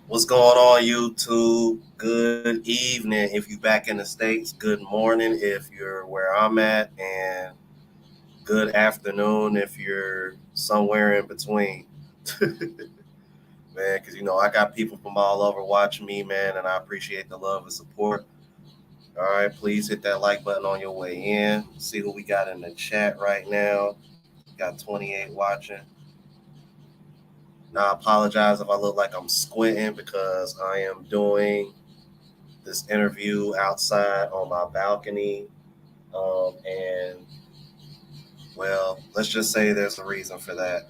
What's going on, YouTube? Good evening if you're back in the States. Good morning if you're where I'm at. And good afternoon if you're somewhere in between. Man, because, I got people from all over watching me, man, and I appreciate the love and support. All right, please hit that like button on your way in. See who we got in the chat right now. Got 28 watching. Now, I apologize if I look like I'm squinting because I am doing this interview outside on my balcony. And, well, let's just say there's a reason for that.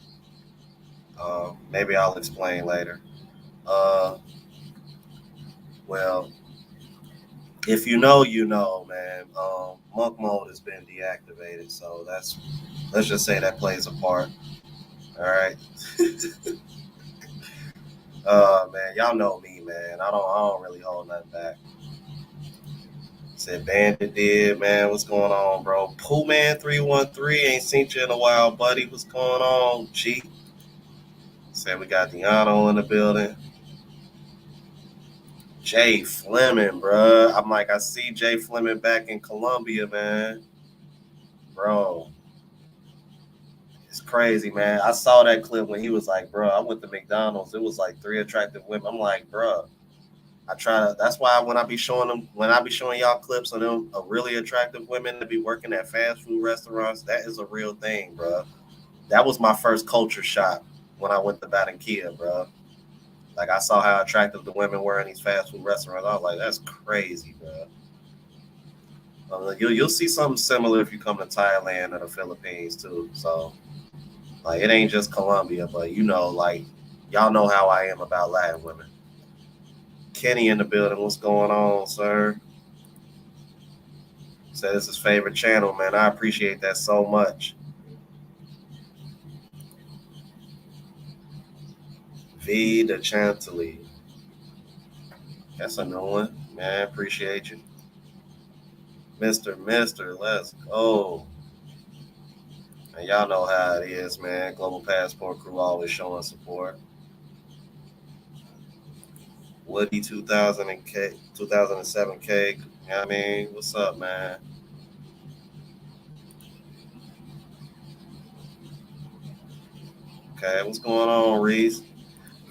Maybe I'll explain later. Well, if you know, man. Monk mode has been deactivated, so let's just say that plays a part. All right. Man, y'all know me, man. I don't really hold nothing back. Said Bandit did, man. What's going on, bro? Pooh Man 313 ain't seen you in a while, buddy. What's going on? G. Said we got Deano in the building. Jay Fleming, bro. I'm like, I see Jay Fleming back in Columbia, man. Bro, it's crazy, man. I saw that clip when he was like, bro, I went to McDonald's. It was like three attractive women. I'm like, bro, I try to. That's why when I be showing them, when I be showing y'all clips of them, of really attractive women that be working at fast food restaurants, that is a real thing, bro. That was my first culture shock when I went to Barranquilla, bro. Like I saw how attractive the women were in these fast food restaurants. I was like, that's crazy, bro. You'll see something similar if you come to Thailand or the Philippines too. So like it ain't just Colombia, but like y'all know how I am about Latin women. Kenny in the building, what's going on, sir? Said this is his favorite channel, man. I appreciate that so much. V the Chantilly. That's a new one. Man, appreciate you. Mister, let's go. And y'all know how it is, man. Global Passport Crew always showing support. Woody 2000 and K 2007K. You know what I mean? What's up, man? Okay, what's going on, Reese?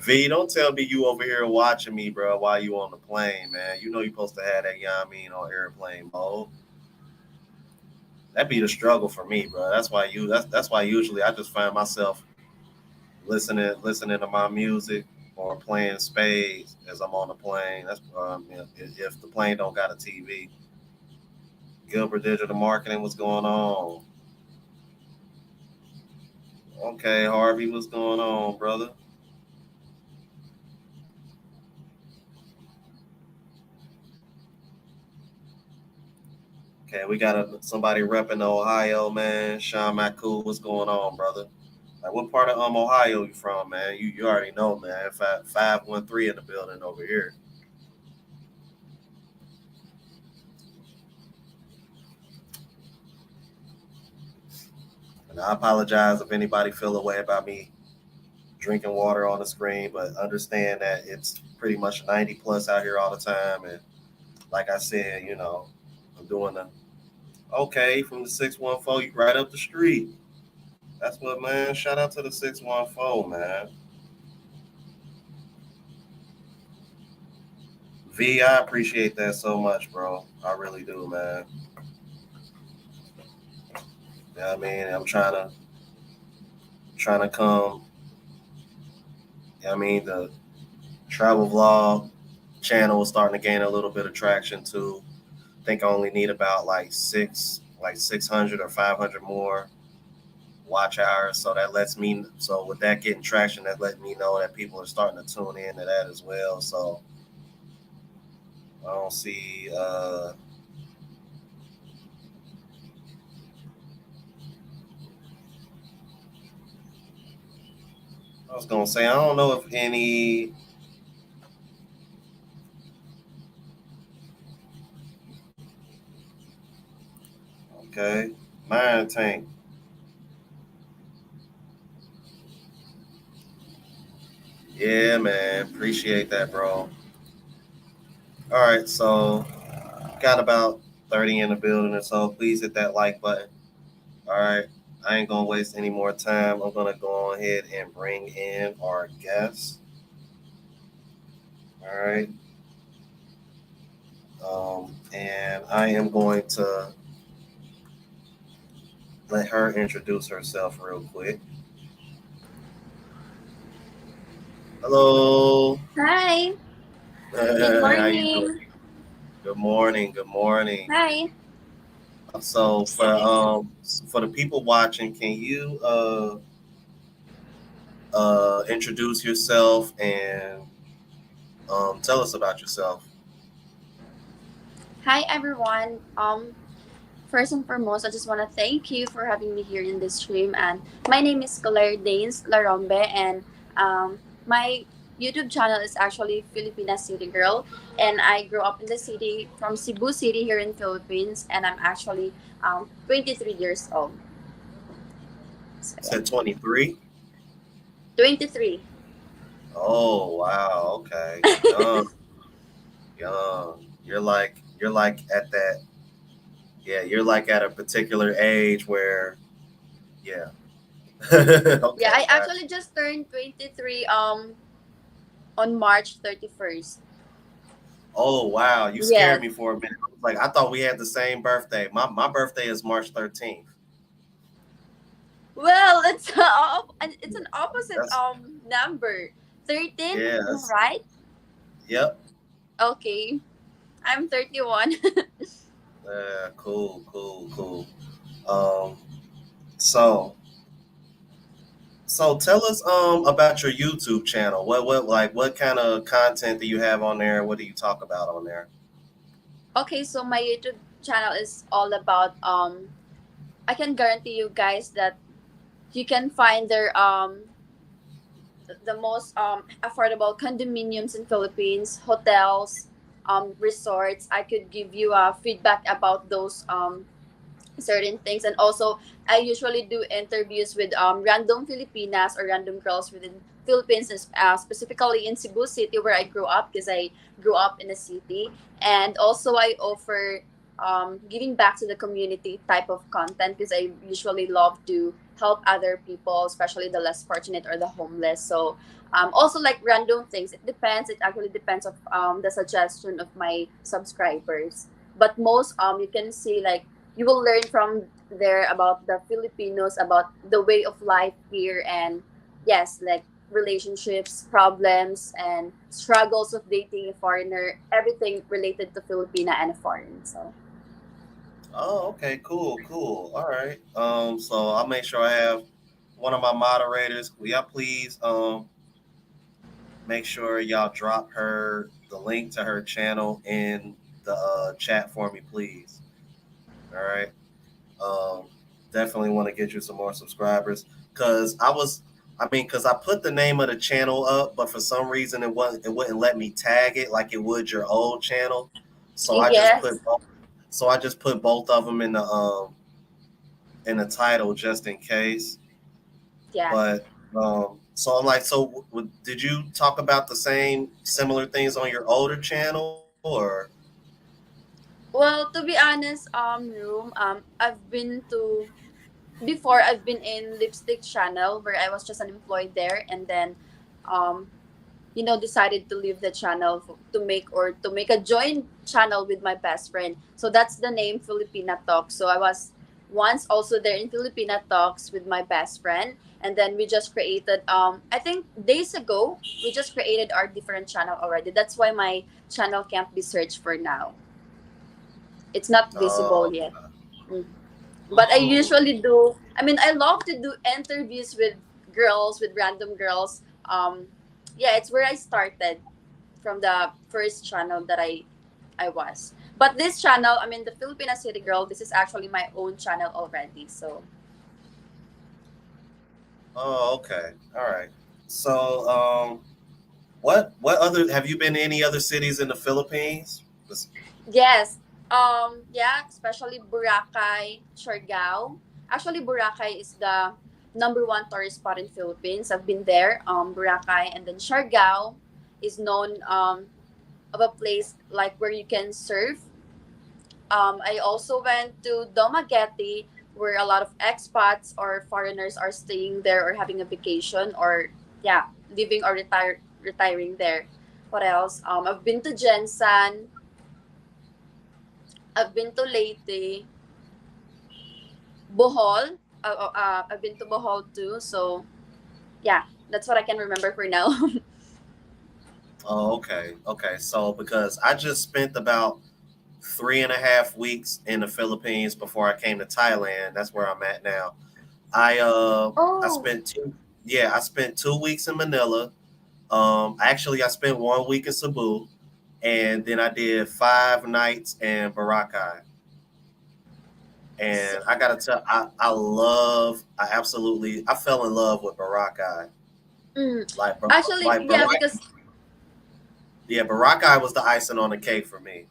V, don't tell me you over here watching me, bro, while you on the plane, man. You know you're supposed to have that, you know what I mean, on airplane mode. That'd be the struggle for me, bro. That's why usually I just find myself listening to my music or playing spades as I'm on the plane. That's if the plane don't got a TV. Gilbert Digital Marketing, what's going on? Okay, Harvey, what's going on, brother? Okay, we got somebody repping Ohio, man. Sean McCool, what's going on, brother? Like, what part of Ohio you from, man? You already know, man. 513 in the building over here. And I apologize if anybody feel a way about me drinking water on the screen, but understand that it's pretty much 90 plus out here all the time. And like I said, I'm doing the okay from the 614, you right up the street. That's what, man. Shout out to the 614, man. V, I appreciate that so much, bro. I really do, man. You know what I mean? I'm trying to come. You know what I mean, the travel vlog channel is starting to gain a little bit of traction too. I think I only need about like 600 or 500 more watch hours. So that lets me, so with that getting traction, that let me know that people are starting to tune in to that as well. So I don't see, I was going to say, I don't know if any, okay, Mind Tank. Yeah, man. Appreciate that, bro. All right. So got about 30 in the building or so. Please hit that like button. All right. I ain't gonna waste any more time. I'm gonna go ahead and bring in our guest. All right. And I am going to let her introduce herself real quick. Hello. Hi, good How you doing? morning. Good morning. Good morning. Hi. So for the people watching, can you introduce yourself and tell us about yourself? Hi, everyone. First and foremost, I just want to thank you for having me here in this stream. And my name is Claire Danes Larombe, and my YouTube channel is actually Filipina City Girl, and I grew up in the city from Cebu City here in Philippines, and I'm actually 23 years old. So yeah, Said 23. 23. Oh wow, okay. Young, young. You're like at that, yeah, you're like at a particular age where, yeah. Yeah, Okay, I gotcha. actually just turned 23 on March 31st. Oh wow, you Yes. scared me for a minute. I was like, I thought we had the same birthday. My birthday is March 13th. Well, it's an opposite That's number. 13, yeah, right? yep. Okay. I'm 31. Cool, cool, cool. Um, so so tell us about your YouTube channel. What kind of content do you have on there? What do you talk about on there? Okay, so my YouTube channel is all about I can guarantee you guys that you can find their the most affordable condominiums in Philippines, hotels, resorts. I could give you feedback about those certain things, and also I usually do interviews with random Filipinas or random girls within Philippines, specifically in Cebu City where I grew up because I grew up in a city. And also I offer giving back to the community type of content because I usually love to help other people, especially the less fortunate or the homeless. So also like random things, it depends, it actually depends of the suggestion of my subscribers. But most you can see like you will learn from there about the Filipinos, about the way of life here, and yes, like relationships, problems, and struggles of dating a foreigner, everything related to Filipina and a foreign. So Oh, okay, cool, cool. All right. So I'll make sure I have one of my moderators. Will y'all please make sure y'all drop her the link to her channel in the chat for me, please. All right. Um, Definitely want to get you some more subscribers because because I put the name of the channel up, but for some reason it wouldn't let me tag it like it would your old channel. So I just yes, put both, so I just put both of them in the title just in case. yeah. But so I'm like, so did you talk about the same similar things on your older channel or? Well, to be honest, room, I've been to before. I've been in Lipstick Channel where I was just an employee there, and then um decided to leave the channel to make a joint channel with my best friend. So that's the name Filipina Talks. So I was once also there in Filipina Talks with my best friend, and then we just created I think days ago we just created our different channel already. That's why my channel can't be searched for now. It's not visible Oh, yet. Mm. But I ooh. usually do. I mean, I love to do interviews with girls, with random girls. Yeah, it's where I started from the first channel that I was. But this channel, I mean, the Filipina City Girl, this is actually my own channel already. So Oh, okay. All right. So, what other have you been to any other cities in the Philippines? yes, yeah, especially Boracay, Siargao. Actually, Boracay is the number one tourist spot in Philippines. I've been there, Boracay, and then Siargao is known of a place like where you can surf. I also went to Dumaguete, where a lot of expats or foreigners are staying there or having a vacation or yeah, living or retiring there. What else? I've been to Jensan. I've been to Leyte, Bohol. I've been to Bohol too. So yeah, that's what I can remember for now. Oh, okay, okay. So because I just spent about 3.5 weeks in the Philippines before I came to Thailand. That's where I'm at now. I Oh, spent I spent 2 weeks in Manila. Actually, I spent 1 week in Cebu, and then I did 5 nights in Boracay. so And I absolutely, I fell in love with Boracay. Mm. Like, Actually, like yeah, Barack, because yeah, Boracay was the icing on the cake for me.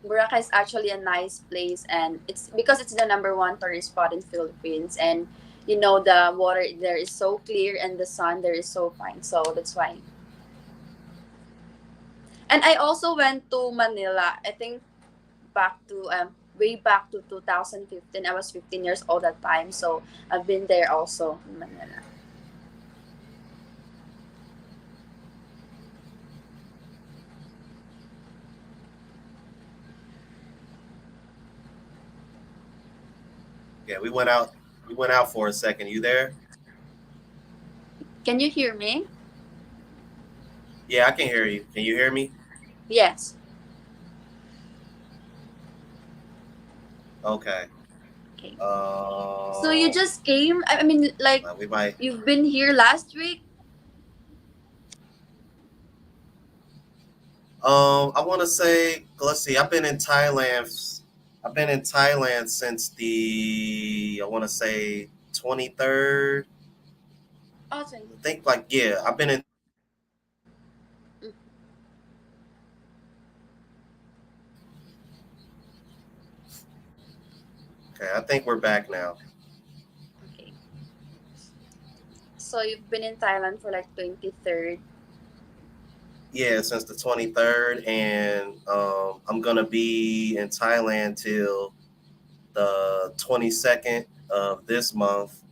Boracay is actually a nice place, and it's because it's the number one tourist spot in Philippines, and the water there is so clear and the sun there is so fine, so that's why. And I also went to Manila. I think back to way back to 2015. I was 15 years old at time, so I've been there also in Manila. Yeah, we went out for a second. You there? Can you hear me? Yeah, I can hear you. Can you hear me? Yes. Okay. Okay. So you Um, just came. I mean, like, we might. you've been here last week. I want to say, let's see. I've been in Thailand. I've been in Thailand since I want to say 23rd. Oh, 20. I think like yeah, I've been in Thailand since the 23rd. Mm, Okay, I think we're back now. okay. So you've been in Thailand for like 23rd. Yeah, since the 23rd, and I'm gonna be in Thailand till the 22nd of this month,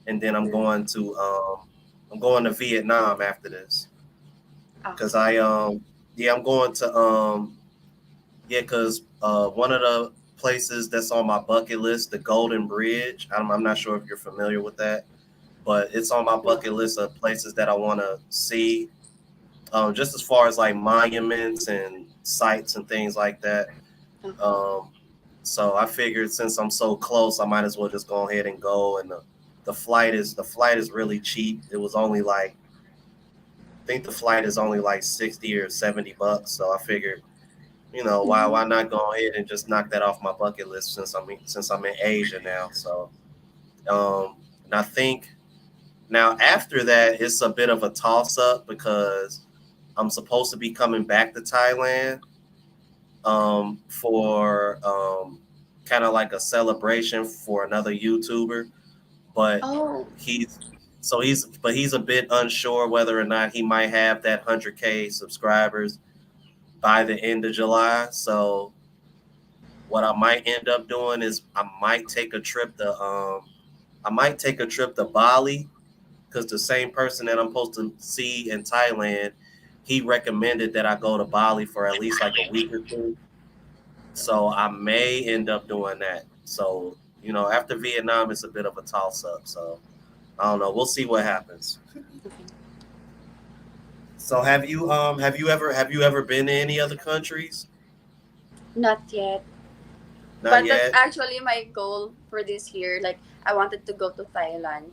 and then I'm going to Vietnam after this because Okay. yeah, I'm going to yeah, because one of the places that's on my bucket list, the Golden Bridge. I'm not sure if you're familiar with that, but it's on my No. bucket list of places that I want to see. Just as far as like monuments and sites and things like that. Okay. Um, so I figured since I'm so close, I might as well just go ahead and go. And the flight is really cheap. It was only like I think the flight is only like 60 or 70 bucks. So I figured, why Mm-hmm. not go ahead and just knock that off my bucket list since I'm in Asia now. So and I think now after that it's a bit of a toss up because I'm supposed to be coming back to Thailand for kind of like a celebration for another YouTuber, but Oh. he's he's a bit unsure whether or not he might have that 100K subscribers by the end of July. So what I might end up doing is I might take a trip to Bali because the same person that I'm supposed to see in Thailand, he recommended that I go to Bali for at least like a week or two. So I may end up doing that. So, after Vietnam, it's a bit of a toss up. So I don't know. We'll see what happens. Okay. So have you ever been to any other countries? Not yet. Not But that's yet. actually my goal for this year. Like, I wanted to go to Thailand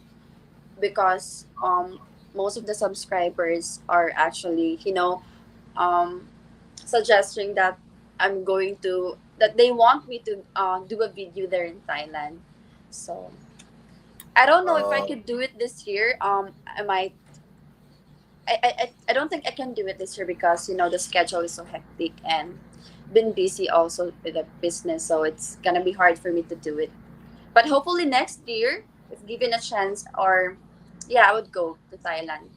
because most of the subscribers are actually suggesting that they want me to do a video there in Thailand. So I don't know if I Uh, could do it this year. I might. I don't think I can do it this year because the schedule is so hectic and been busy also with the business, so it's gonna be hard for me to do it. But hopefully next year, if given a chance, or yeah, I would go to Thailand.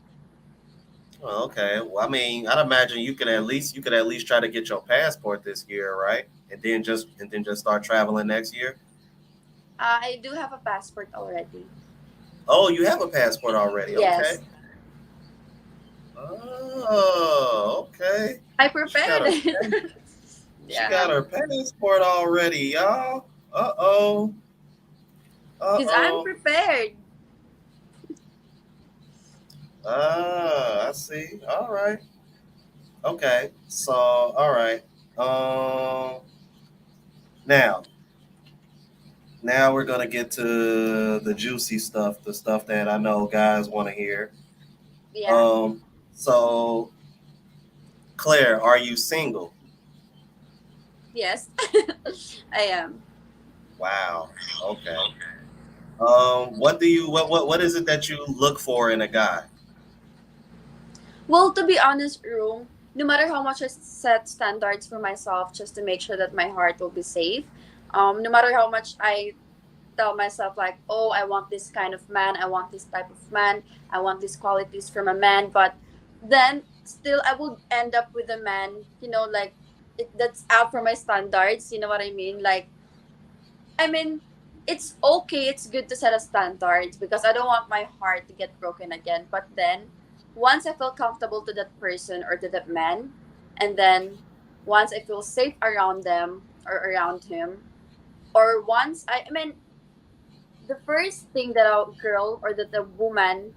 well, okay. Well, I mean, I'd imagine you could at least try to get your passport this year, right? And then just start traveling next year. I do have a passport already. Oh, you have a passport already. Okay. Yes, Oh, okay. I She got prepared her it. she got Yeah, her passport already, y'all. Uh-oh. because I'm Uh-oh. prepared. Ah, I see. All right. Okay. So, all right. Um now, now we're gonna get to the juicy stuff, the stuff that I know guys want to hear. Yeah. Um, so Claire, are you single? Yes, I am. Wow. Okay. What do you what is it that you look for in a guy? Well, to be honest, Room, no matter how much I set standards for myself just to make sure that my heart will be safe, no matter how much I tell myself like, oh, I want this kind of man, I want this type of man, I want these qualities from a man, but then still I will end up with a man, like that's out for my standards. You know what I mean? Like, I mean, it's okay, it's good to set a standard because I don't want my heart to get broken again. But then, once I feel comfortable to that person or to that man, and then once I feel safe around them or around him, or once I mean, the first thing that a girl or that a woman,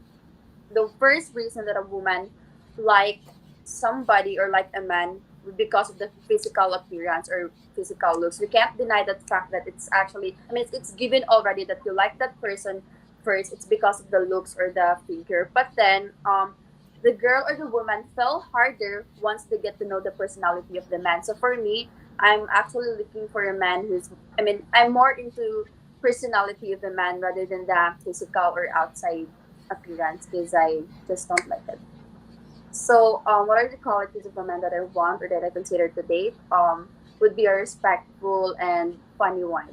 the first reason that a woman like somebody or like a man because of the physical appearance or physical looks. We can't deny that fact that it's actually, I mean, it's given already that you like that person first. It's because of the looks or the figure. But then, the girl or the woman fell harder once they get to know the personality of the man. So for me, I'm actually looking for a man who's, I mean, I'm more into personality of the man rather than the physical or outside appearance because I just don't like it. So, what are the qualities of a man that I want or that I consider to date? Would be a respectful and funny one.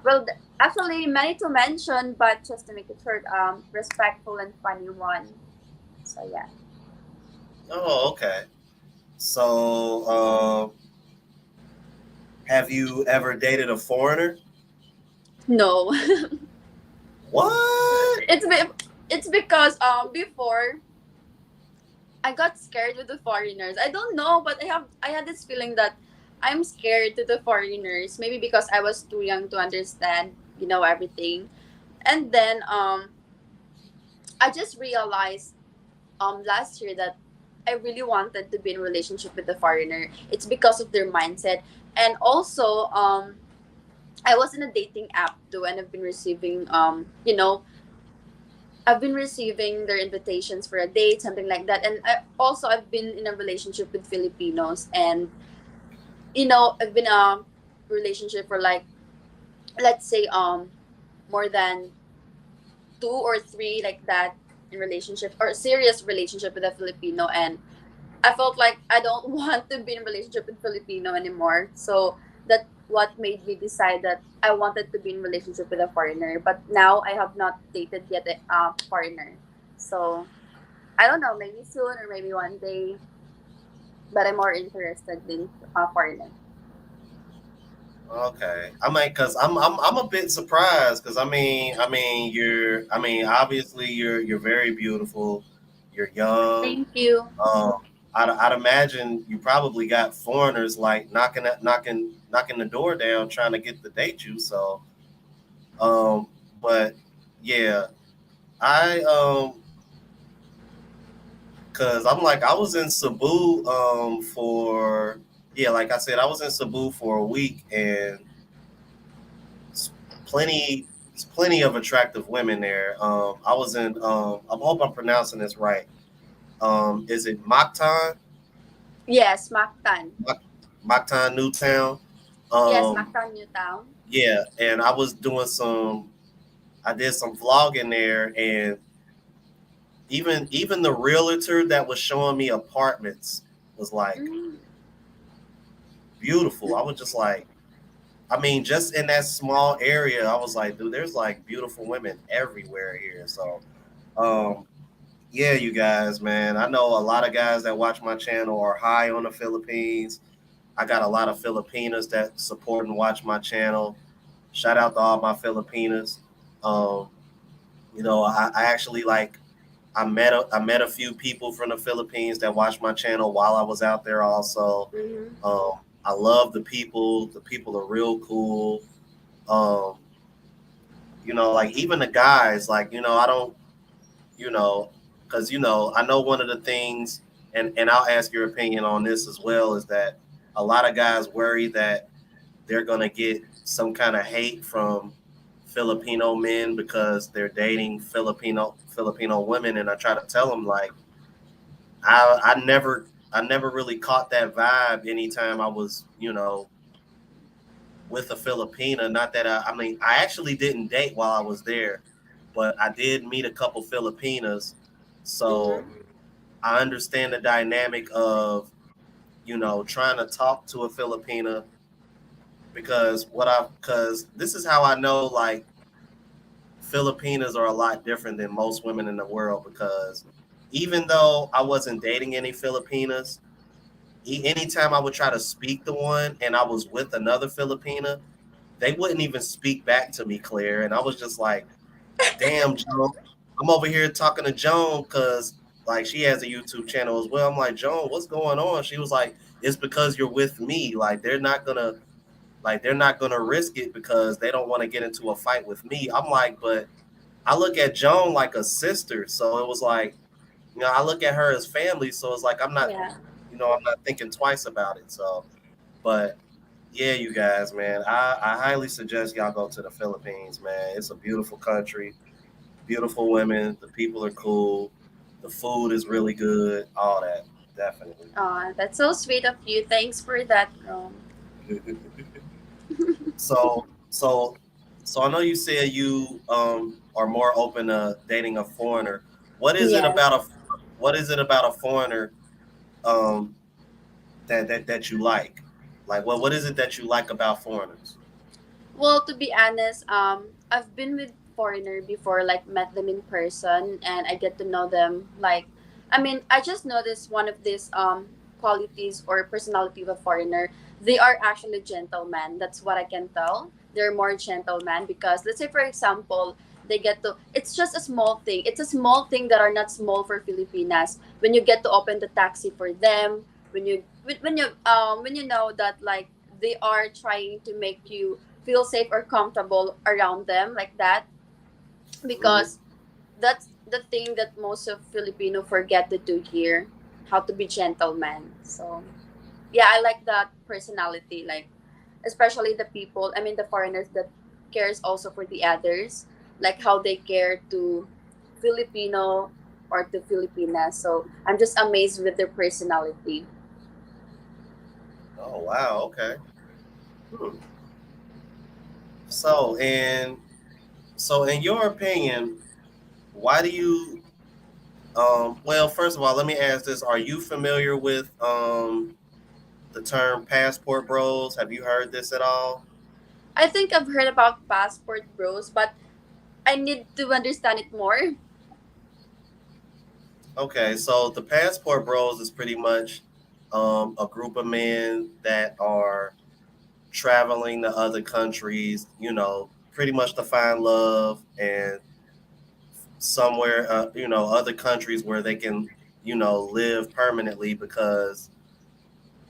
Well, actually, many to mention, but just to make it short, respectful and funny one. So yeah. Oh, okay. So, have you ever dated a foreigner? No, What? it's it's because before I got scared with the foreigners. I don't know, but I had this feeling that I'm scared to the foreigners. Maybe because I was too young to understand, everything. And then I just realized last year that I really wanted to be in a relationship with a foreigner. It's because of their mindset. And also I was in a dating app too, and I've been receiving their invitations for a date, something like that. And I've been in a relationship with Filipinos, and I've been in a relationship for like, let's say, more than two or three like that in relationship or serious relationship with a Filipino, and I felt like I don't want to be in a relationship with Filipino anymore. So that what made me decide that I wanted to be in a relationship with a foreigner. But now I have not dated yet a foreigner. So I don't know, maybe soon or maybe one day. But I'm more interested in foreigner. Okay. I mean, cause I'm a bit surprised, cause obviously you're very beautiful, you're young. Thank you. Um, I'd imagine you probably got foreigners like knocking the door down, trying to get to date you. So, um, but yeah, I cause I'm like I was in Cebu for yeah, like I said, I was in Cebu for a week, and it's plenty it's plenty of attractive women there. I was in I hope I'm pronouncing this right. Is it Mactan? Yes, Mactan. Mactan Newtown. Yes, Um, Mactan New Town. yeah, and I was doing I did some vlogging there, and even the realtor that was showing me apartments was like Mm. beautiful. I was just like, I mean, just in that small area, I was like, dude, there's like beautiful women everywhere here. So, um, yeah, you guys, man, I know a lot of guys that watch my channel are high on the Philippines. I got a lot of Filipinas that support and watch my channel. Shout out to all my Filipinas. Um, I actually like I met a few people from the Philippines that watched my channel while I was out there. Also, Mm-hmm. I love the people. The people are real cool. Um, like even the guys, like I don't, you know, because I know one of the things, and I'll ask your opinion on this as well, is that a lot of guys worry that they're gonna get some kind of hate from Filipino men because they're dating Filipino women, and I try to tell them like I never really caught that vibe anytime I was with a Filipina. Not that I mean, I actually didn't date while I was there, but I did meet a couple Filipinas. So Mm-hmm. I understand the dynamic of, trying to talk to a Filipina because this is how I know like Filipinas are a lot different than most women in the world because even though I wasn't dating any Filipinas, anytime I would try to speak to one and I was with another Filipina, they wouldn't even speak back to me, Claire. And I was just like, damn, Joan, I'm over here talking to Joan because like she has a YouTube channel as well. I'm like, Joan, what's going on? She was like, it's because you're with me. They're not gonna risk it because they don't want to get into a fight with me. I'm like, but I look at Joan like a sister. So it was like, I look at her as family. So it's like Yeah. I'm not thinking twice about it. So, but yeah, you guys, man, I highly suggest y'all go to the Philippines, man. It's a beautiful country, beautiful women, the people are cool, the food is really good, all that, definitely. That's so sweet of you. Thanks for that, Rom. so, so, so I know you said you are more open to dating a foreigner. What is it Yes. about a what is it about a foreigner um that you like? Like what is it that you like about foreigners? Well, to be honest, I've been with foreigner before, like met them in person, and I get to know them. Like, I mean, I just noticed one of these qualities or personality of a foreigner. They are actually gentlemen. That's what I can tell. They're more gentlemen because, let's say, for example, they get to. It's just a small thing. It's a small thing that are not small for Filipinas. When you get to open the taxi for them, when you know that like they are trying to make you feel safe or comfortable around them like that, Hmm. because that's the thing that most of Filipino forget to do here, how to be gentlemen. So yeah, I like that personality, like especially the people, I mean the foreigners that cares also for the others, like how they care to Filipino or to Filipinas. So I'm just amazed with their personality. Oh wow, okay. Hmm. So and so in your opinion, why do you well, first of all, let me ask this. Are you familiar with the term passport bros? Have you heard this at all? I think I've heard about passport bros, but I need to understand it more. Okay, so the passport bros is pretty much a group of men that are traveling to other countries, pretty much to find love and somewhere, other countries where they can, live permanently because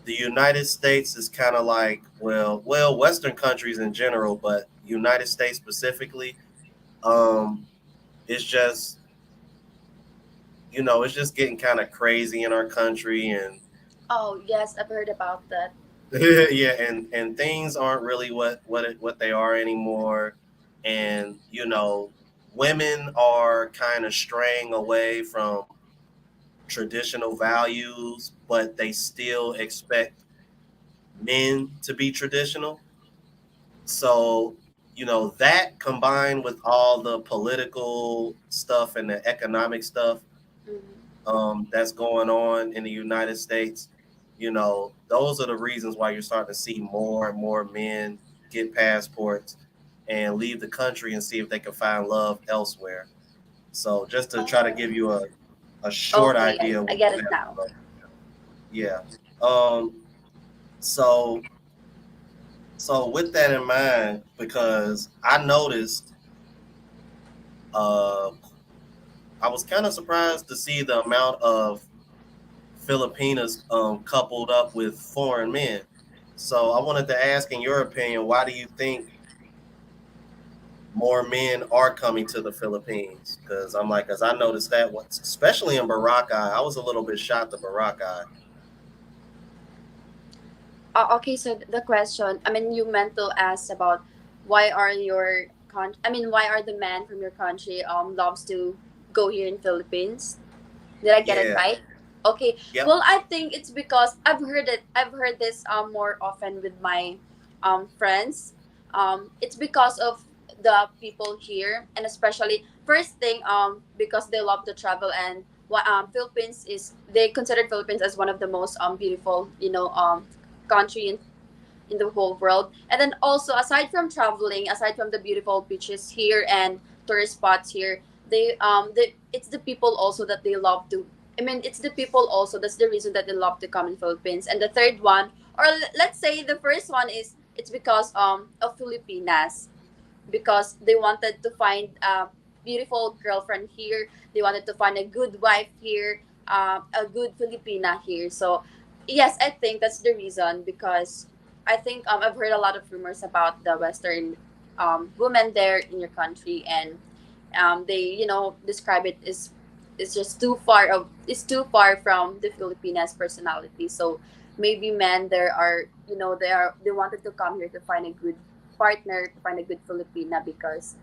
the United States is kind of like, Western countries in general, but United States specifically, um, it's just, it's just getting kind of crazy in our country and Oh, yes, I've heard about that. yeah, and things aren't really what they are anymore, and women are kind of straying away from traditional values, but they still expect men to be traditional. So that combined with all the political stuff and the economic stuff Mm-hmm. that's going on in the United States, those are the reasons why you're starting to see more and more men get passports and leave the country and see if they can find love elsewhere. So just to try to give you a short Okay, idea of I what's get it now. happening. Yeah. Um, so so with that in mind, because I noticed uh I was kind of surprised to see the amount of Filipinas coupled up with foreign men. So I wanted to ask, in your opinion, why do you think more men are coming to the Philippines? Because I'm like, as I noticed that, especially in Boracay, I was a little bit shocked at Boracay. Okay, so the question, I mean, you meant to ask about why are your I mean, why are the men from your country loves to go here in Philippines? Did I get it Yeah. right? Okay. Yep. Well, I think it's because I've heard it. I've heard this more often with my friends. It's because of the people here, and especially first thing, because they love to travel, and Philippines is, they considered Philippines as one of the most beautiful, country in the whole world. And then also, aside from traveling, aside from the beautiful beaches here and tourist spots here, it's the people also that they love to. I mean, it's the people also. That's the reason that they love to come in Philippines. And the third one, or let's say the first one, is it's because of Filipinas, because they wanted to find a beautiful girlfriend here. They wanted to find a good wife here, a good Filipina here. So, yes, I think that's the reason, because I think I've heard a lot of rumors about the Western women there in your country, and they describe it as it's just too far of it's too far from the Filipinas personality. So maybe men there are, they wanted to come here to find a good partner, to find a good Filipina, because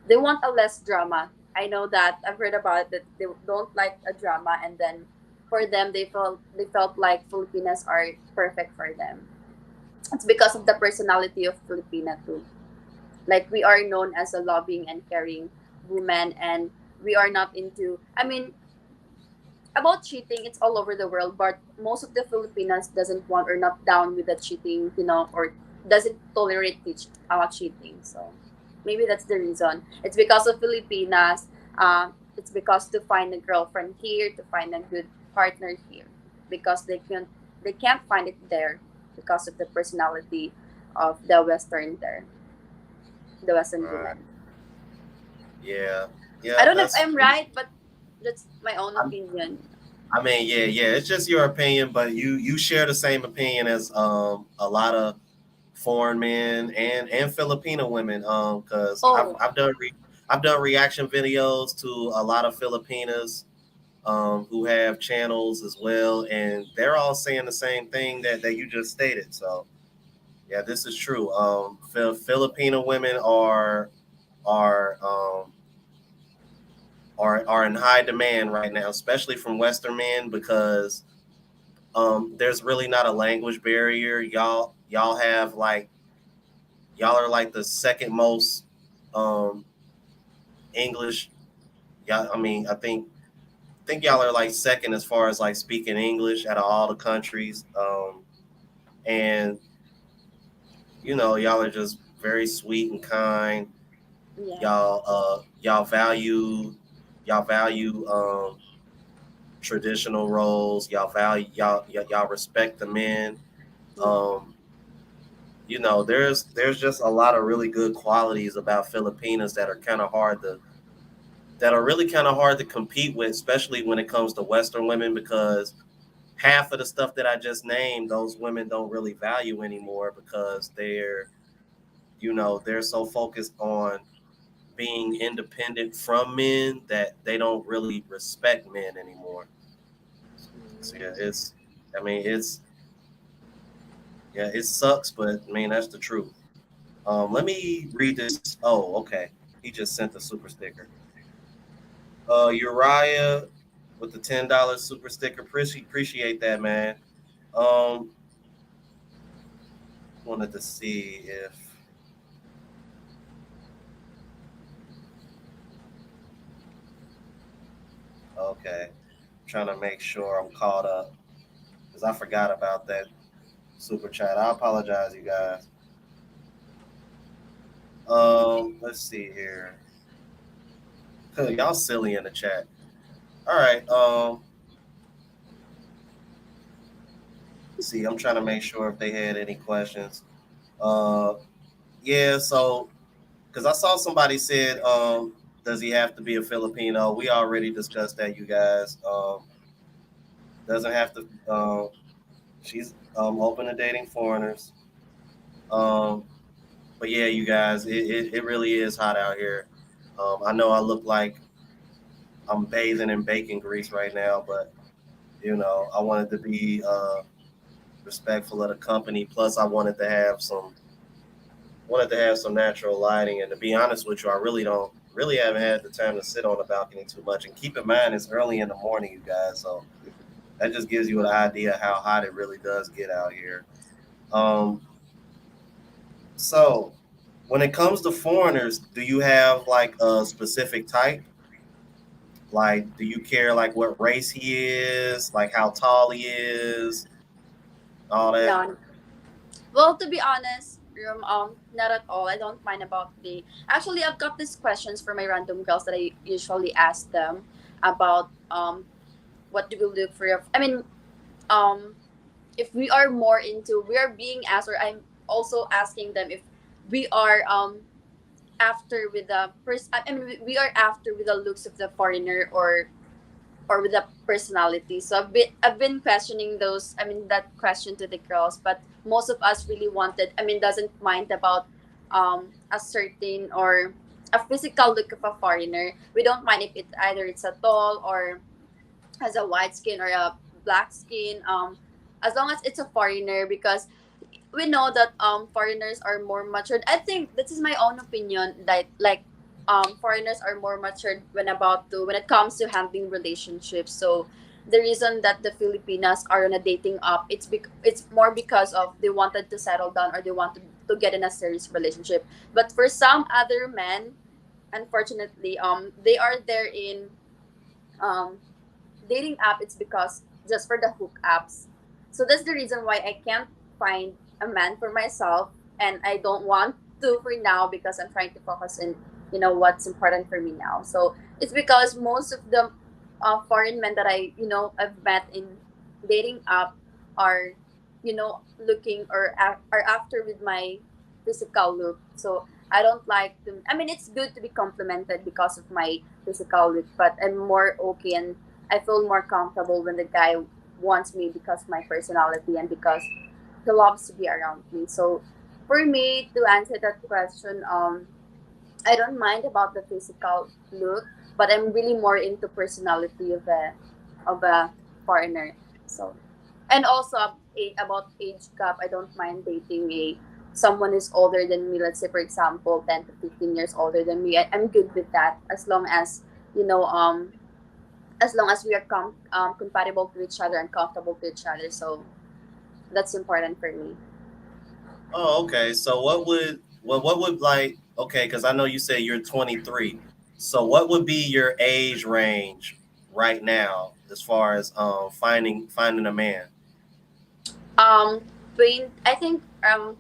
they want a less drama. I know that I've heard about that they don't like a drama, and then for them they felt like Filipinas are perfect for them. It's because of the personality of Filipina too. Like, we are known as a loving and caring woman, and we are not into, I mean, about cheating, it's all over the world, but most of the Filipinas doesn't want or not down with the cheating, or doesn't tolerate cheating. So maybe that's the reason. It's because of Filipinas. It's because to find a girlfriend here, to find a good partner here, because they can't find it there because of the personality of the Western Right. women. Yeah. I Yeah. don't know if I'm right, but that's my own I'm, opinion. I mean, yeah, yeah. It's just your opinion, but you share the same opinion as a lot of foreign men and Filipino women. Because Oh, I've done reaction videos to a lot of Filipinas who have channels as well, and they're all saying the same thing that you just stated. So yeah, this is true. Filipino women are are in high demand right now, especially from Western men, because there's really not a language barrier. Y'all have like y'all are like the second most um, English. Y'all, I mean, I think y'all are like second as far as like speaking English out of all the countries. And y'all are just very sweet and kind. yeah, Y'all y'all value traditional roles. Y'all respect the men. yeah, Um, there's just a lot of really good qualities about Filipinas that are really kind of hard to compete with, especially when it comes to Western women, because half of the stuff that I just named, those women don't really value anymore because they're so focused on being independent from men that they don't really respect men anymore. So yeah, I mean, it sucks, but I mean, that's the truth. Let me read this. Oh, okay. He just sent the super sticker. Uriah with the $10 super sticker. Appreciate that, man. Um, wanted to see if okay. Trying to make sure I'm caught up because I forgot about that super chat. I apologize, you guys. Let's see here. Y'all silly in the chat. All right. Let's see. I'm trying to make sure if they had any questions. Uh, yeah. So, because I saw somebody said, does he have to be a Filipino? We already discussed that, you guys. Doesn't have to. She's open to dating foreigners. Um, but yeah, you guys, it really is hot out here. I know I look like I'm bathing in bacon grease right now, but I wanted to be respectful of the company. Plus, I wanted to have some natural lighting. And to be honest with you, I really haven't had the time to sit on the balcony too much. And keep in mind, it's early in the morning, you guys, so that just gives you an idea how hot it really does get out here. Um, So, when it comes to foreigners, do you have like a specific type? Like, do you care like what race he is, like how tall he is, all that? No. Well, to be honest, not at all. I don't mind about the. Actually, I've got these questions for my random girls that I usually ask them about what do we look for. I mean, um if we are more into, we are being asked, or I'm also asking them if we are after with the I mean, we are after with the looks of the foreigner, or with the personality. So I've been questioning those. I mean, that question to the girls, but most of us really wanted. I mean, doesn't mind about a certain or a physical look of a foreigner. We don't mind if it's a tall or has a white skin or a black skin. As long as it's a foreigner, because we know that foreigners are more matured. I think this is my own opinion that, like, foreigners are more matured when it comes to handling relationships. So the reason that the Filipinas are on a dating app, it's more because of they wanted to settle down, or they wanted to get in a serious relationship. But for some other men, unfortunately, they are there in um dating app. It's because just for the hook apps. So that's the reason why I can't find a man for myself, and I don't want to for now, because I'm trying to focus in what's important for me now. So it's because most of the foreign men that I've met in dating app are looking, or are after with my physical look. So I don't like to. I mean, it's good to be complimented because of my physical look, but I'm more okay, and I feel more comfortable when the guy wants me because of my personality, and because he loves to be around me. So for me to answer that question, I don't mind about the physical look, but I'm really more into personality of a foreigner. So, and also about age gap, I don't mind dating a someone who's older than me. Let's say, for example, 10 to 15 years older than me. I'm good with that, as long as you know as long as we are compatible to each other and comfortable to each other. So that's important for me. Oh, okay. So what would like okay, because I know you said you're 23. So what would be your age range right now as far as finding a man? Um, I think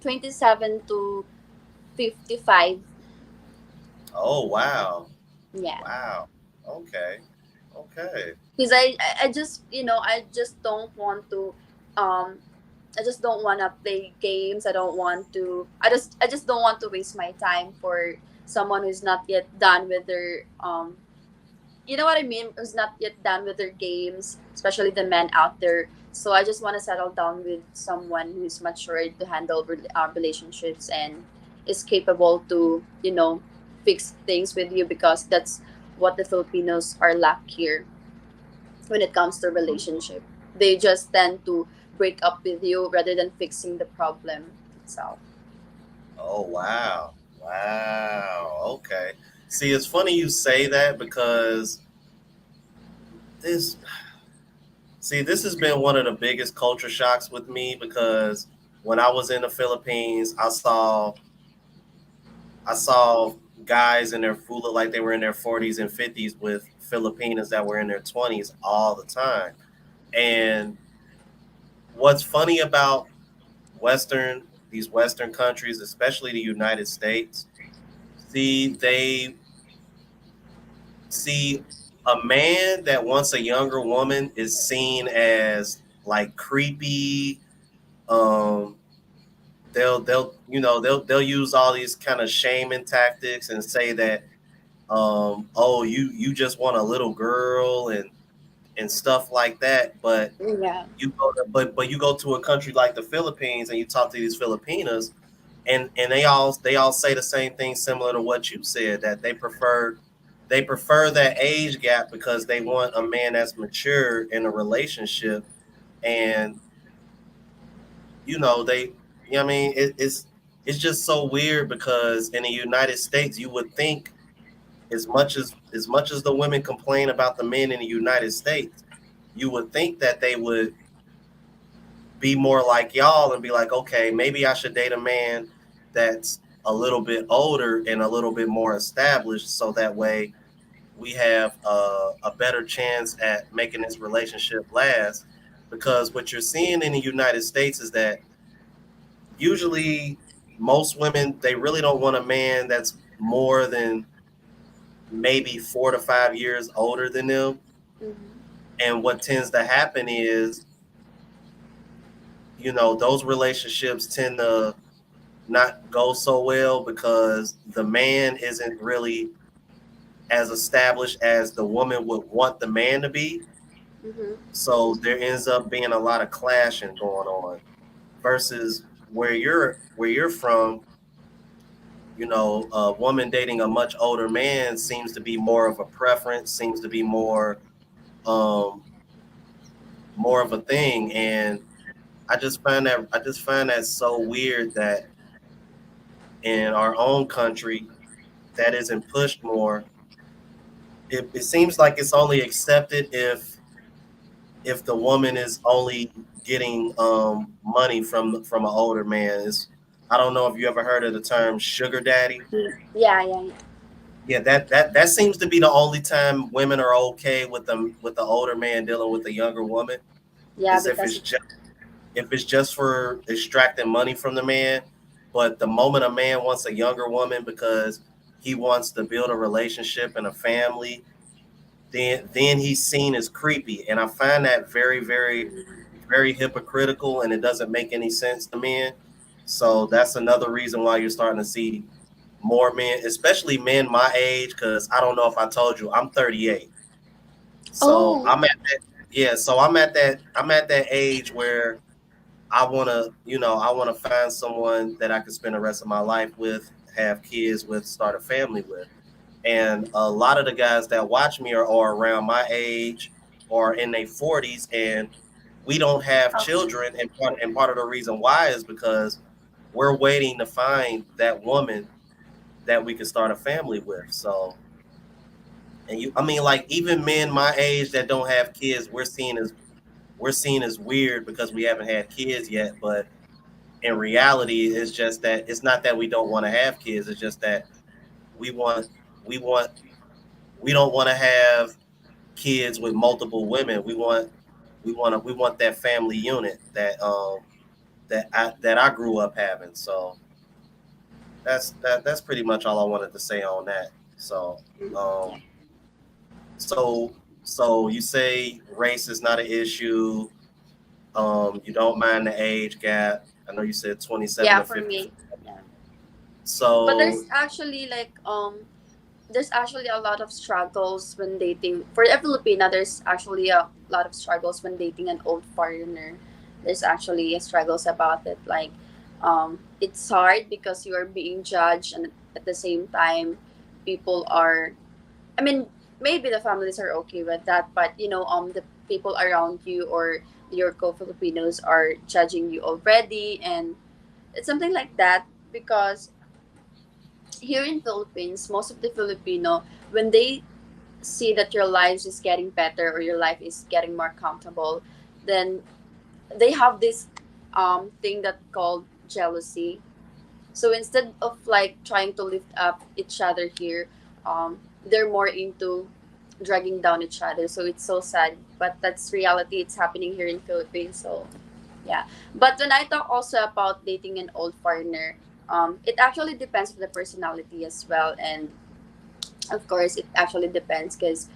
27 to 55. Oh wow. Yeah. Wow. Okay. Okay. Because I just um I just don't want to play games. I just don't want to waste my time for someone who's not yet done with their you know what I mean, who's not yet done with their games, especially the men out there. So I just want to settle down with someone who's mature to handle relationships, and is capable to fix things with you, because that's what the Filipinos are lack here when it comes to relationship. They just tend to break up with you rather than fixing the problem itself. Oh wow. Wow. Okay. See, it's funny you say that because this this has been one of the biggest culture shocks with me because when I was in the Philippines, I saw guys in their who looked like they were in their 40s and 50s with Filipinas that were in their 20s all the time. And what's funny about these Western countries, especially the United States, they see a man that wants a younger woman is seen as like creepy. Um, they'll use all these kind of shaming tactics and say that oh you just want a little girl and stuff like that. But Yeah. but you go to a country like the Philippines and you talk to these Filipinas and they all say the same thing similar to what you said, that they prefer that age gap because they want a man that's mature in a relationship. And they I mean it's just so weird because in the United States you would think as much as the women complain about the men in the United States, you would think that they would be more like y'all and be like, okay, maybe I should date a man that's a little bit older and a little bit more established, so that way we have a better chance at making this relationship last. Because what you're seeing in the United States is that usually most women, they really don't want a man that's more than maybe 4 to 5 years older than them. Mm-hmm. And what tends to happen is, those relationships tend to not go so well because the man isn't really as established as the woman would want the man to be. Mm-hmm. So there ends up being a lot of clashing going on versus where you're from. A woman dating a much older man seems to be more of a preference, seems to be um more of a thing. And I just find that so weird that in our own country that isn't pushed more. It seems like it's only accepted if the woman is only getting money from an older man. I don't know if you ever heard of the term sugar daddy. Yeah, yeah, yeah. Yeah, that seems to be the only time women are okay with the older man dealing with the younger woman, Yeah, is because if it's just for extracting money from the man. But the moment a man wants a younger woman because he wants to build a relationship and a family, then he's seen as creepy. And I find that very, very, very hypocritical, and it doesn't make any sense to men. So that's another reason why you're starting to see more men, especially men my age, because I don't know if I told you, I'm 38. So oh, I'm at that, yeah, so I'm at that age where I want to find someone that I can spend the rest of my life with, have kids with, start a family with. And a lot of the guys that watch me are around my age or in their 40s, and we don't have okay. children. And part of the reason why is because we're waiting to find that woman that we can start a family with. So, I mean, like even men my age that don't have kids, we're seen as weird because we haven't had kids yet. But in reality, it's just that it's not that we don't want to have kids. It's just that we want we want we don't want to have kids with multiple women. We want that family unit that I grew up having. So that's pretty much all I wanted to say on that. So Yeah. um so so you say race is not an issue. You don't mind the age gap. I know you said 27 Yeah, to for 50. me. Yeah. But So there's actually a lot of struggles when dating. For a Filipina, there's actually a lot of struggles when dating an old foreigner. There's actually struggles about it. Like, it's hard because you are being judged, and at the same time, people are. I mean, maybe the families are okay with that, but the people around you or your co-Filipinos are judging you already, and it's something like that because here in Philippines, most of the Filipino, when they see that your lives is getting better or your life is getting more comfortable, then they have this thing that called jealousy. So instead of like trying to lift up each other here, they're more into dragging down each other. So it's so sad, but that's reality. It's happening here in Philippines. So yeah, but when I talk also about dating an old foreigner, it actually depends on the personality as well, and of course it actually depends because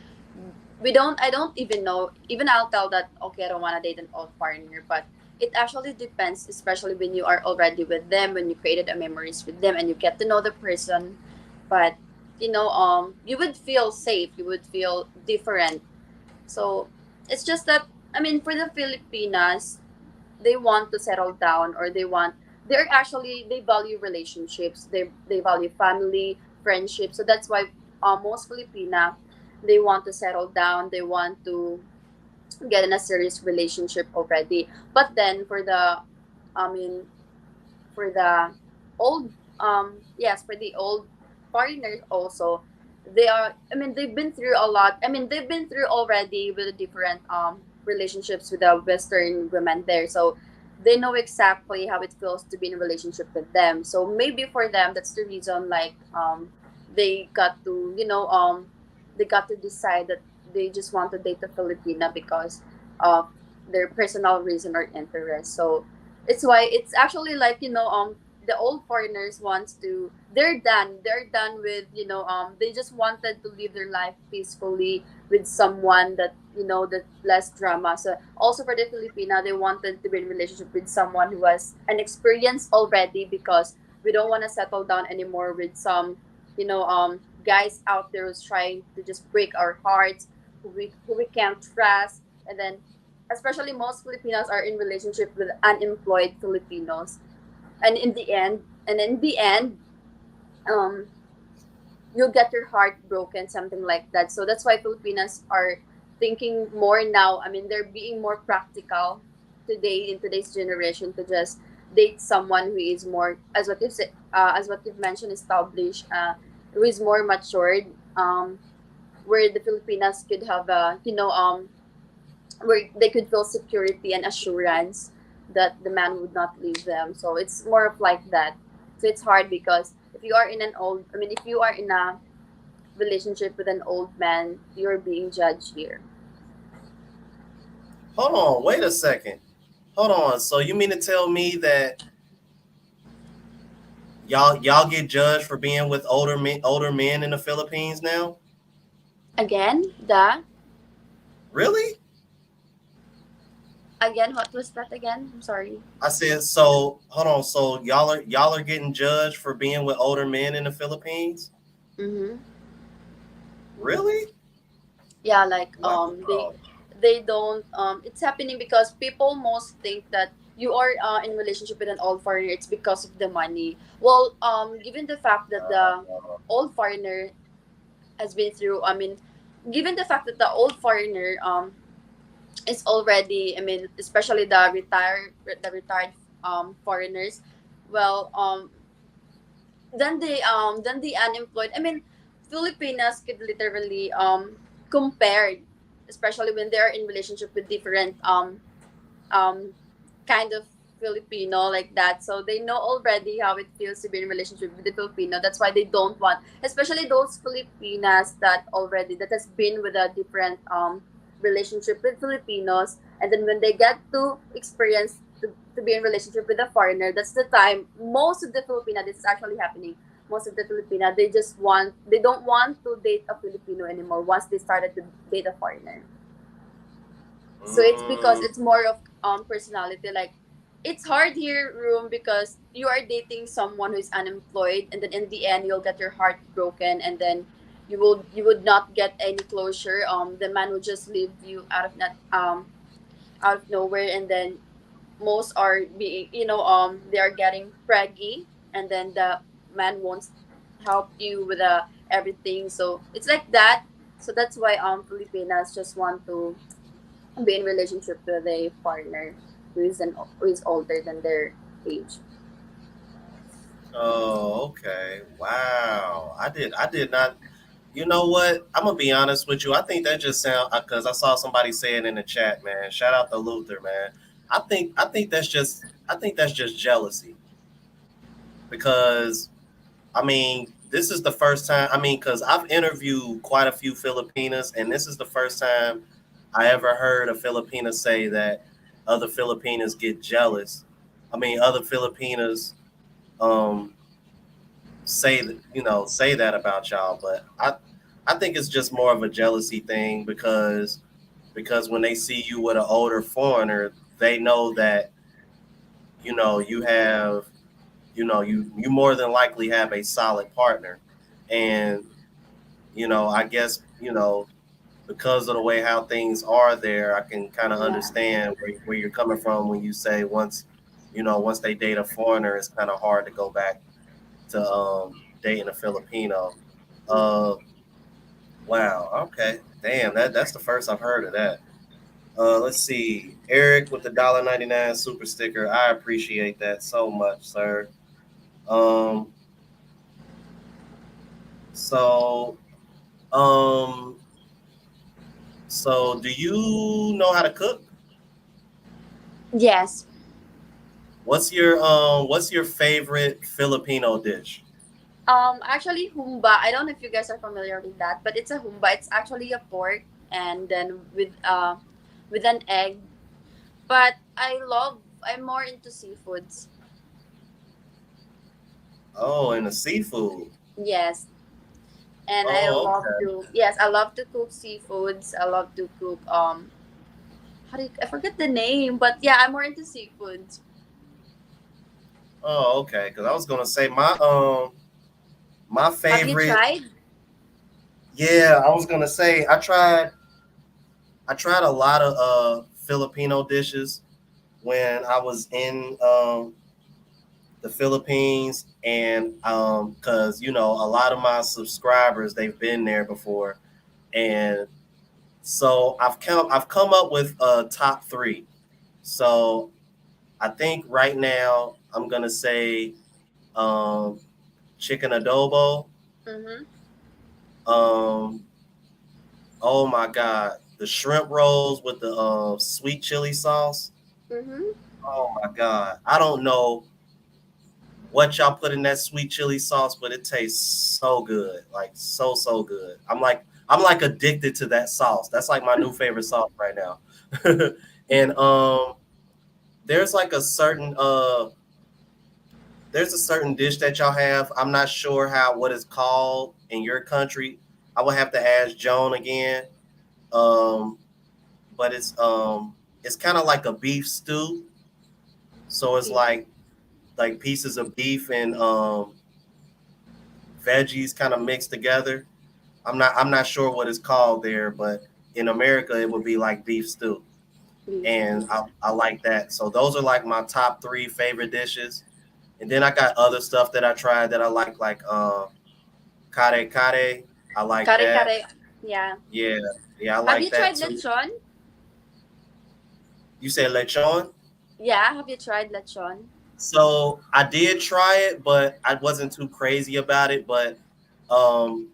I don't even know, even I'll tell that okay, I don't want to date an old foreigner, but it actually depends, especially when you are already with them, when you created a memories with them and you get to know the person. But you would feel safe, you would feel different. So it's just that, I mean, for the Filipinas, they want to settle down, or they value relationships, they value family, friendship. So that's why most Filipina, they want to settle down, they want to get in a serious relationship already. But then for the I mean for the old yes, for the old foreigners also, they've been through a lot. I mean, they've been through already with the different relationships with the western women there. So they know exactly how it feels to be in a relationship with them. So maybe for them, that's the reason. Like they got to they got to decide that they just want to date a Filipina because of their personal reason or interest. So it's why it's actually like the old foreigners wants to they're done with they just wanted to live their life peacefully with someone that that less drama. So also for the Filipina, they wanted to be in a relationship with someone who has an experience already, because we don't want to settle down anymore with some guys out there who's trying to just break our hearts, who we can't trust. And then especially most Filipinos are in relationship with unemployed Filipinos, and in the end um you'll get your heart broken, something like that. So that's why Filipinas are thinking more now. I mean, they're being more practical today in today's generation to just date someone who is more, as what you've said, as what you've mentioned, established, who is more matured. Where the Filipinas could have where they could feel security and assurance that the man would not leave them. So it's more of like that. So it's hard because if you are in a relationship with an old man, you're being judged here. Hold on, wait a second. Hold on. So you mean to tell me that y'all get judged for being with older men in the Philippines now? Again, Really? what was that again? I'm sorry. I said so. Hold on. So y'all are getting judged for being with older men in the Philippines? Mm-hmm. Really? Yeah, like Wow. they don't it's happening because people most think that you are in relationship with an old foreigner, it's because of the money. Well, given the fact that the Uh, old foreigner has been through, given the fact that the old foreigner is already, especially the retired foreigners, well, then the unemployed, Filipinas could literally compared, especially when they're in relationship with different um kind of Filipino like that. So they know already how it feels to be in a relationship with the Filipino. That's why they don't want, especially those Filipinas that has been with a different relationship with Filipinos, and then when they get to experience to be in relationship with a foreigner, that's the time most of the Filipina, this is actually happening. Most of the Filipina, they don't want to date a Filipino anymore once they started to date a foreigner. So it's because mm, it's more of personality. Like it's hard here, room, because you are dating someone who is unemployed, and then in the end you'll get your heart broken, and then you would not get any closure. The man will just leave you out of nowhere, and then most are being they are getting preggy, and then the man won't help you with everything. So it's like that. So that's why Filipinas just want to be in relationship with a partner who is older than their age. oh, okay. Wow. I did not. You know what? I'm gonna be honest with you. I think that just sound because I saw somebody say it in the chat, man. Shout out to Luther, man. I think that's just jealousy because this is the first time. Because I've interviewed quite a few Filipinas, and this is the first time I ever heard a Filipina say that other Filipinas get jealous. Other Filipinas um, say that about y'all, but I think it's just more of a jealousy thing because when they see you with an older foreigner, they know that you have you more than likely have a solid partner, and I guess because of the way how things are there, I can kind of Yeah. understand where you're coming from when you say once they date a foreigner, it's kind of hard to go back to dating a Filipino. Mm-hmm. Uh, wow. Okay. Damn. That's the first I've heard of that. Let's see. Eric with the $1.99 super sticker. I appreciate that so much, sir. Um. So. Um. So, do you know how to cook? Yes. what's your favorite Filipino dish? Actually, humba. I don't know if you guys are familiar with that, but it's a humba. It's actually a pork, and then with an egg. But I'm more into seafoods. Oh, and the seafood. Yes, and Oh, okay. I love to cook seafoods. I love to cook I forget the name, but yeah, I'm more into seafoods. Oh, okay. Because I was gonna say my Have you favorite. tried? Yeah, I was gonna say I tried a lot of Filipino dishes when I was in the Philippines, and because a lot of my subscribers, they've been there before, and so I've come up with a top three. So I think right now I'm gonna say um, chicken adobo. Mm-hmm. Um, oh my god, the shrimp rolls with the sweet chili sauce. Mm-hmm. Oh my god, I don't know what y'all put in that sweet chili sauce, but it tastes so good, like so good. I'm like addicted to that sauce. That's like my new favorite sauce right now. And there's like a certain dish that y'all have. I'm not sure what it's called in your country. I would have to ask Joan again. Um, but it's kind of like a beef stew. So it's Beef. like pieces of beef and veggies kind of mixed together. I'm not sure what it's called there, but in America it would be like beef stew, Beef. and I like that. So those are like my top three favorite dishes. And then I got other stuff that I tried that I like kare kare. I like Kare that. kare. Yeah. Yeah, yeah, I Have like you that tried too. lechon? You said lechon? Yeah. Have you tried lechon? So I did try it, but I wasn't too crazy about it. But um,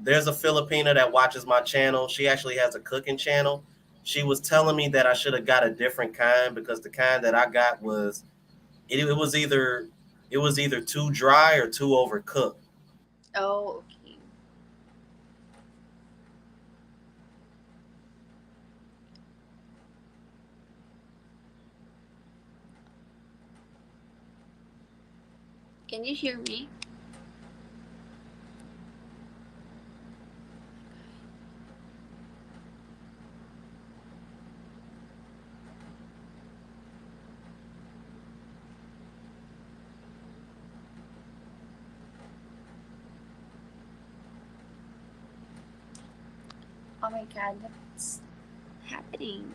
there's a Filipina that watches my channel. She actually has a cooking channel. She was telling me that I should have got a different kind because the kind that I got it was either too dry or too overcooked. Oh, okay. Can you hear me? Oh my god, what's happening?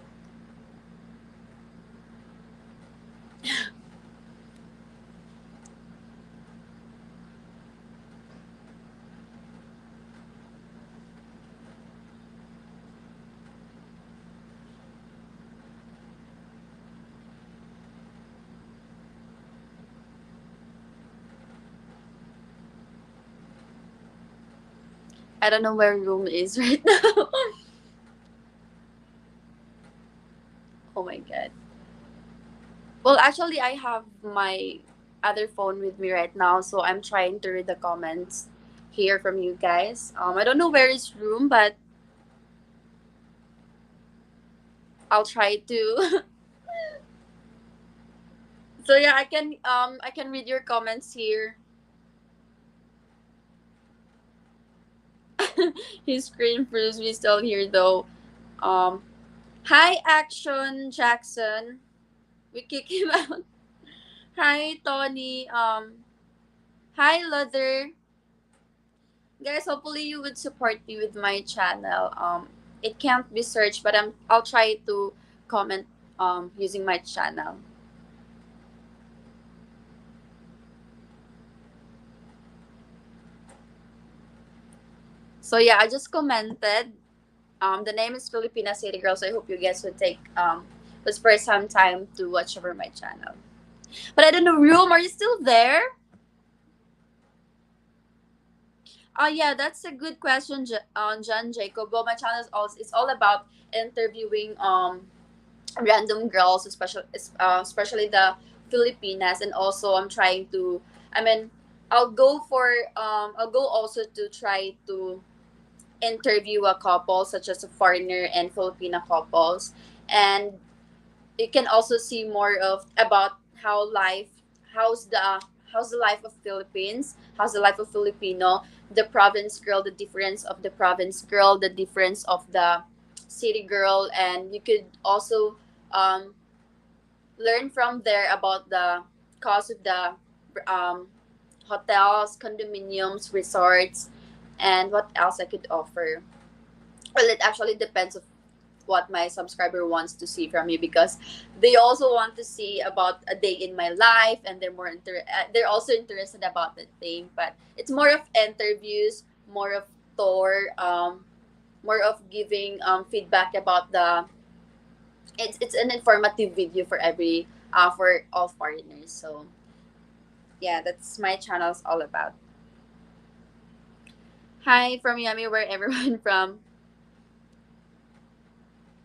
I don't know where room is right now. Oh my god. Well, actually, I have my other phone with me right now, so I'm trying to read the comments here from you guys. I don't know where is room, but I'll try to. So yeah, I can read your comments here. His screen proves me still here though. Um, Hi Action Jackson. We kick him out. Hi Tony. Hi Leather. Guys, hopefully you would support me with my channel. It can't be searched, but I'll try to comment using my channel. So yeah, I just commented. The name is Filipina City Girl, so I hope you guys would spare some time to watch over my channel. But I don't know, Room, are you still there? Yeah, that's a good question, John Jacob. Well, my channel is also it's all about interviewing random girls, especially the Filipinas, and also I'm trying to. I mean, I'll go for I'll go also to try to interview a couple such as a foreigner and Filipino couples, and you can also see more of about how life how's the how's the life of Philippines, how's the life of Filipino, the province girl, the difference of the province girl, the difference of the city girl, and you could also um, learn from there about the cost of the um, hotels, condominiums, resorts, and what else I could offer. Well, it actually depends of what my subscriber wants to see from me, because they also want to see about a day in my life, and they're also interested about the thing, but it's more of interviews, more of tour, more of giving feedback about the it's an informative video for every for all foreigners. So yeah, that's my channel's all about. Hi from Yami, where everyone from.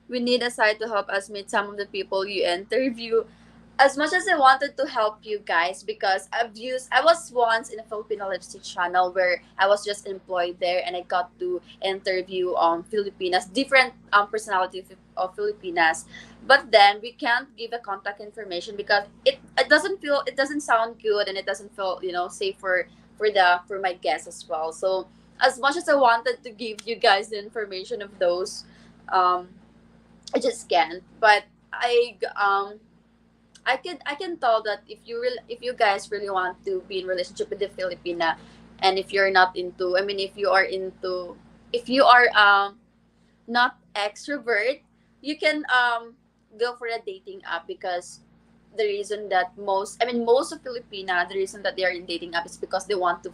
We need a site to help us meet some of the people you interview. As much as I wanted to help you guys, because I was once in a Filipino lipstick channel where I was just employed there, and I got to interview Filipinas, different personalities of Filipinas. But then we can't give a contact information because it doesn't sound good, and it doesn't feel safe for my guests as well. So as much as I wanted to give you guys the information of those, um, I just can't. But I can tell that if you guys really want to be in relationship with the Filipina, and if you're not into, I mean, if you are not extrovert, you can go for a dating app, because the reason that most of Filipina, the reason that they are in dating app is because they want to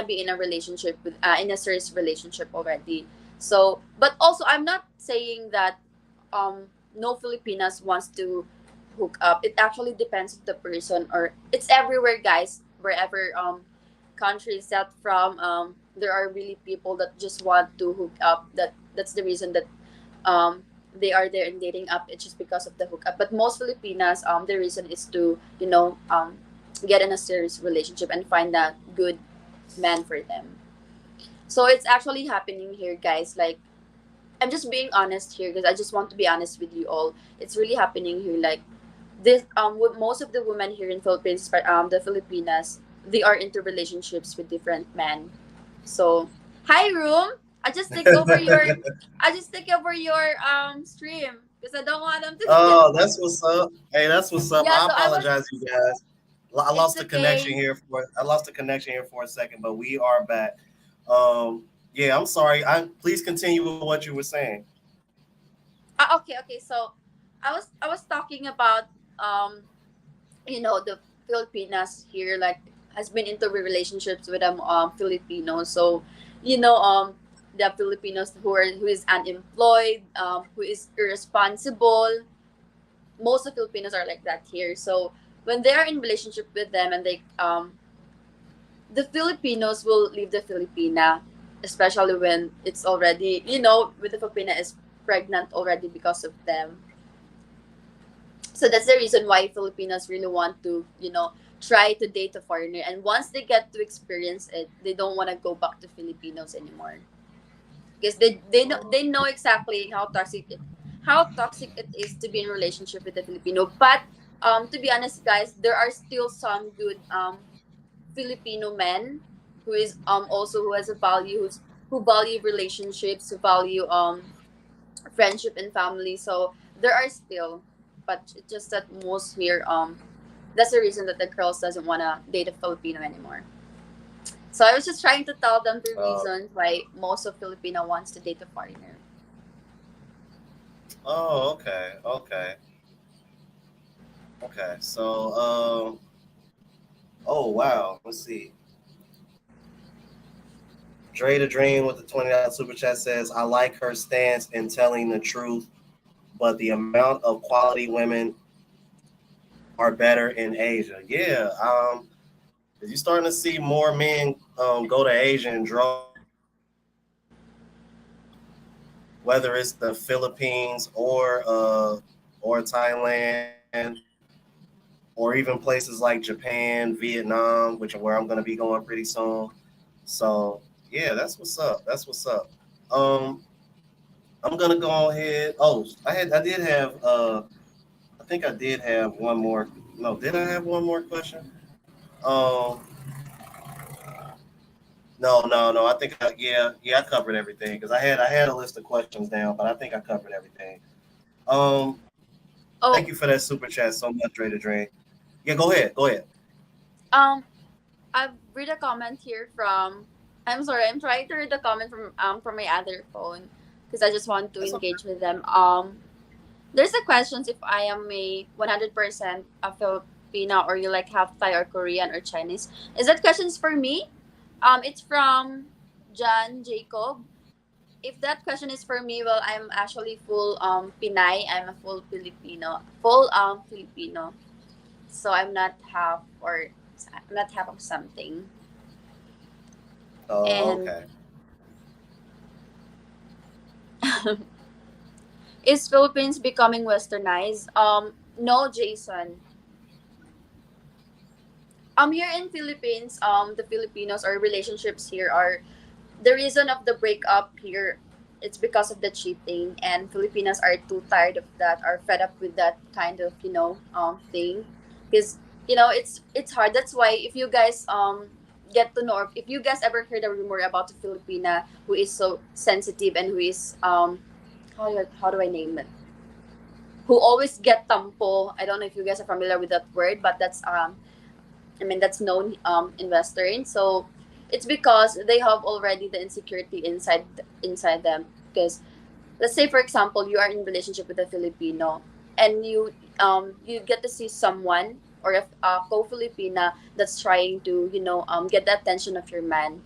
be in a relationship with in a serious relationship already. So, but also I'm not saying that no Filipinas wants to hook up. It actually depends on the person, or it's everywhere, guys. Wherever country is that from, there are really people that just want to hook up. That's the reason that um they are there in dating app. It's just because of the hookup. But most Filipinas, the reason is to get in a serious relationship and find a good man for them. So it's actually happening here, guys. Like, I'm just being honest here because I just want to be honest with you all. It's really happening here. Like, this with most of the women here in Philippines, the Filipinas, they are into relationships with different men. So, hi room. I just take over your stream because I don't want them to get. Oh, that's what's up. Hey, that's what's up. Yeah, I so I was. apologize, you guys. It's okay. I lost the connection here for a second, but we are back. Yeah, I'm sorry. I Please continue with what you were saying. Okay, okay. So, I was talking about the Filipinas here, like, has been into relationships with Filipinos. So, the Filipinos who is unemployed, who is irresponsible. Most of Filipinos are like that here. So when they are in relationship with them, and they the Filipinos will leave the Filipina, especially when it's already, when the Filipina is pregnant already because of them. So that's the reason why Filipinos really want to, try to date a foreigner. And once they get to experience it, they don't want to go back to Filipinos anymore, because they know exactly how toxic it is to be in relationship with a Filipino. But to be honest, guys, there are still some good Filipino men who has a who value relationships, who value friendship and family. So there are still, but it's just that most here that's the reason that the girls doesn't want to date a Filipino anymore. So I was just trying to tell them the Uh, reasons why most of Filipino wants to date a foreigner. oh, okay, okay, okay. So, oh wow, let's see. Dre the Dream with the $20 super chat says, "I like her stance in telling the truth, but the amount of quality women are better in Asia." Yeah, you're starting to see more men go to Asia in droves, whether it's the Philippines or Thailand. or even places like Japan, Vietnam, which are where I'm going to be going pretty soon. So yeah, that's what's up. That's what's up. Um, I'm gonna go ahead. Oh, I did have I think I did have one more. No, did I have one more question? Um, no. I think yeah, I covered everything because I had a list of questions down, but I think I covered everything. Um, Oh, thank you for that super chat so much, Dre the Drain. Yeah, go ahead, go ahead. um, I've read a comment here from. I'm sorry, I'm trying to read the comment from my other phone because I just want to That's okay. engage with them. There's a question if I am a 100% a Filipino or you like half Thai or Korean or Chinese. Is that questions for me? It's from John Jacob. If that question is for me, well, I'm actually full Pinay. I'm a full Filipino, full Filipino. So I'm not half or I'm not half of something. Oh, And okay. is Philippines becoming westernized? No, Jason. Here in Philippines, the Filipinos or relationships here are the reason of the breakup here. It's because of the cheating, and Filipinos are too tired of that, are fed up with that kind of thing, because it's hard. That's why if you guys get to know, or if you guys ever heard a rumor about a Filipina who is so sensitive and who is how do I name it, who always get tampo. I don't know if you guys are familiar with that word, but that's known in Western. So it's because they have already the insecurity inside them. Because let's say for example you are in relationship with a Filipino and you get to see someone or a co-Filipina that's trying to get the attention of your man,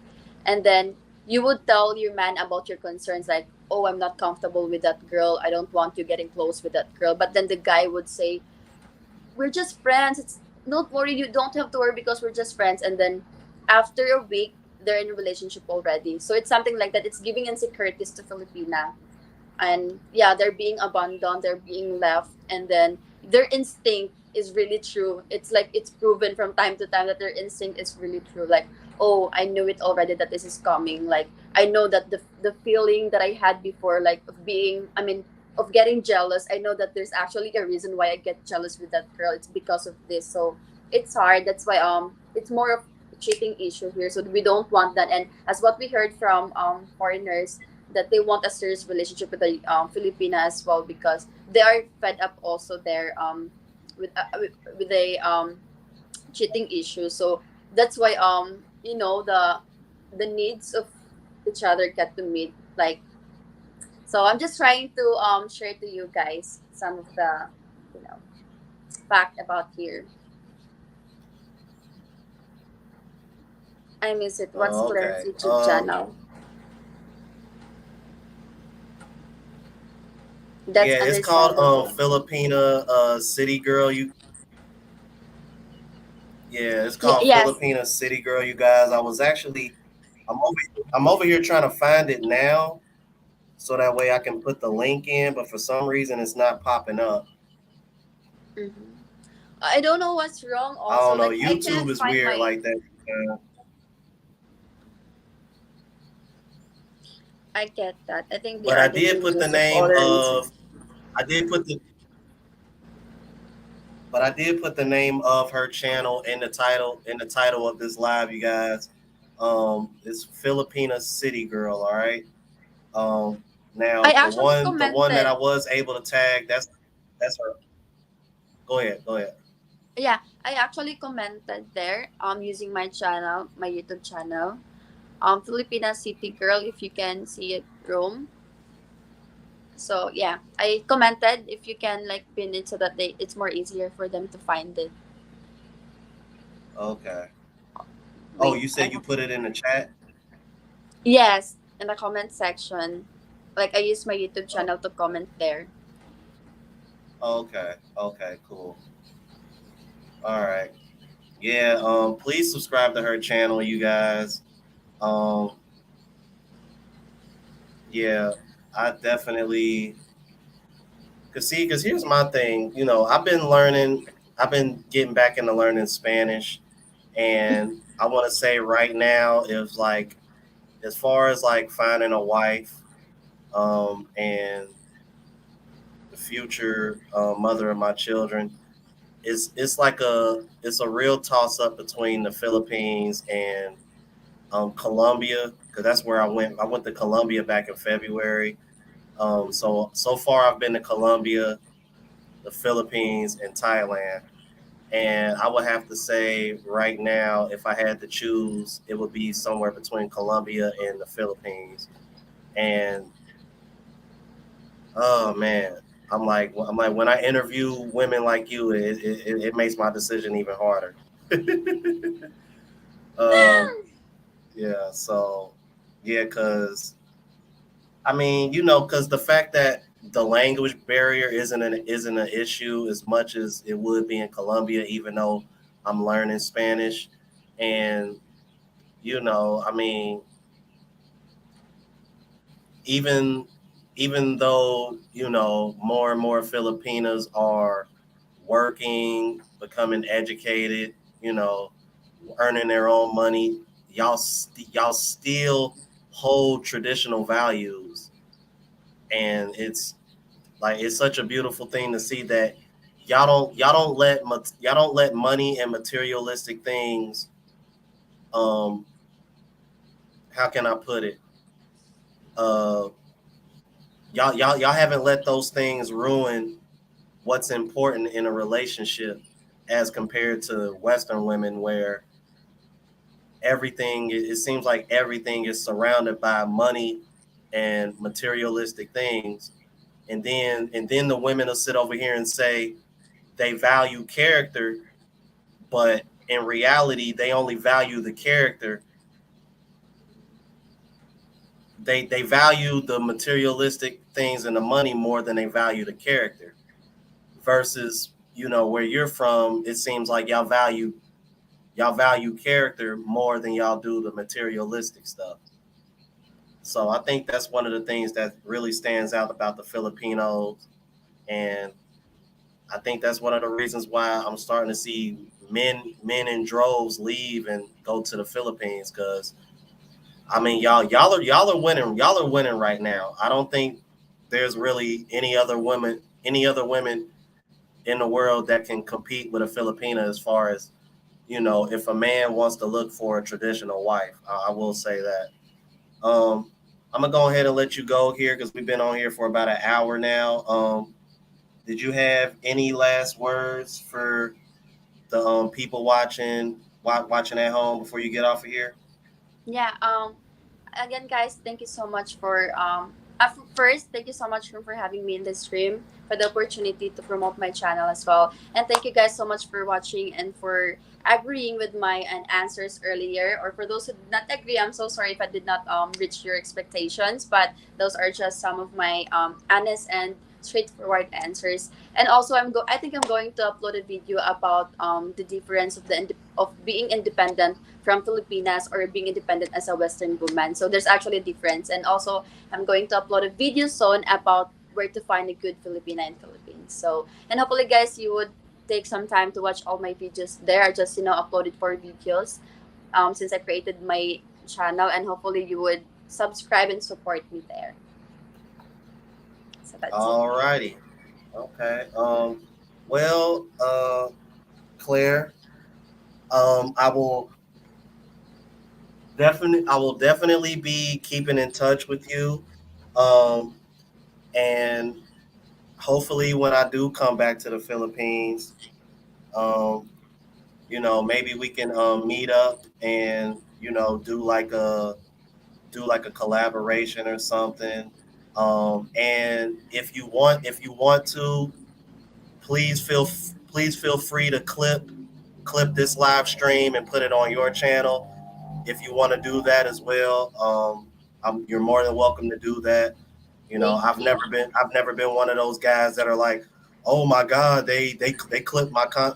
and then you would tell your man about your concerns like, oh, I'm not comfortable with that girl, I don't want you getting close with that girl, but then the guy would say, we're just friends. It's Don't worry, you don't have to worry because we're just friends. And then after a week, they're in a relationship already. So it's something like that. It's giving insecurities to Filipina, and yeah, they're being abandoned, they're being left, and then their instinct is really true. It's like it's proven from time to time that their instinct is really true. Like, oh, I knew it already that this is coming. Like, I know that the feeling that I had before, like of being, of getting jealous, I know that there's actually a reason why I get jealous with that girl. It's because of this. So it's hard. That's why it's more of a cheating issue here. So we don't want that. And as what we heard from foreigners, that they want a serious relationship with the Filipina as well, because they are fed up also there with a cheating issue. So that's why the needs of each other get to meet. Like, so I'm just trying to share to you guys some of the you know fact about here. I miss it. What's Oh, Claire's okay. YouTube channel? That's Yeah, it's called understandable. Filipina City Girl. Yeah, it's called Yes. Filipina City Girl. You guys, I'm over I'm over here trying to find it now so that way I can put the link in, but for some reason it's not popping up. Hmm. I don't know what's wrong. I Also, don't know. like I YouTube can't is find weird my. like that. I get that. I think they But are getting used of all their reasons. I did put the but I did put the name of her channel in the title of this live, you guys. It's Filipina City Girl, all right? Um, I now actually the one that I commented. was able to tag, that's her. Go ahead, go ahead. Yeah, I actually commented there. Using my channel, my YouTube channel. Filipina City Girl. If you can see it, room. So yeah, I commented if you can like pin it so that it's more easier for them to find it. Okay. Oh, Wait, you said you put it in the chat? yes, in the comment section. Like I use my YouTube Oh, channel to comment there. okay. Okay, cool. All right. Yeah, please subscribe to her channel, you guys. Um, yeah, I definitely cause here's my thing, I've been learning. I've been getting back into learning Spanish, and I want to say right now, if like as far as like finding a wife, and the future mother of my children, it's like it's a real toss up between the Philippines and Colombia, because that's where I went. I went to Colombia back in February. So far I've been to Colombia, the Philippines, and Thailand. And I would have to say right now, if I had to choose, it would be somewhere between Colombia and the Philippines. And oh man, I'm like when I interview women like you, it makes my decision even harder. um, yeah, so yeah, cause I mean, cause the fact that the language barrier isn't an issue as much as it would be in Colombia, even though I'm learning Spanish, and I mean, even even though more and more Filipinas are working, becoming educated, you know, earning their own money, y'all still hold traditional values, and it's such a beautiful thing to see that y'all don't let money and materialistic things, um how can I put it, uh y'all haven't let those things ruin what's important in a relationship, as compared to Western women, where it seems like everything is surrounded by money and materialistic things. And then the women will sit over here and say they value character, but in reality they only value the character. They value the materialistic things and the money more than they value the character. Versus, where you're from, it seems like y'all value character more than y'all do the materialistic stuff. So I think that's one of the things that really stands out about the Filipinos, and I think that's one of the reasons why I'm starting to see men in droves leave and go to the Philippines. Because I mean, y'all are winning right now. I don't think there's really any other women in the world that can compete with a Filipina, as far as if a man wants to look for a traditional wife. I will say that. I'm gonna go ahead and let you go here because we've been on here for about an hour now. Did you have any last words for the people watching at home before you get off of here? Yeah. Again, guys, thank you so much for first, thank you so much for having me in this stream, for the opportunity to promote my channel as well, and thank you guys so much for watching and for agreeing with my answers earlier. Or for those who did not agree, I'm so sorry if I did not reach your expectations, but those are just some of my honest and straightforward answers. And also, I think I'm going to upload a video about the difference of of being independent from Filipinas or being independent as a Western woman. So there's actually a difference. And also, I'm going to upload a video soon about where to find a good Filipina in Philippines. So, and hopefully, guys, you would take some time to watch all my videos there. I just, uploaded 4 videos since I created my channel. And hopefully, you would subscribe and support me there. So that's it. All righty. Okay. Well, Claire, I will definitely be keeping in touch with you. Um, and hopefully when I do come back to the Philippines, um, maybe we can meet up and do like a collaboration or something. And if you want to, please feel free to clip this live stream and put it on your channel. If you want to do that as well, you're more than welcome to do that. Thank I've you. never been one of those guys that are like, oh my God, they clipped my con.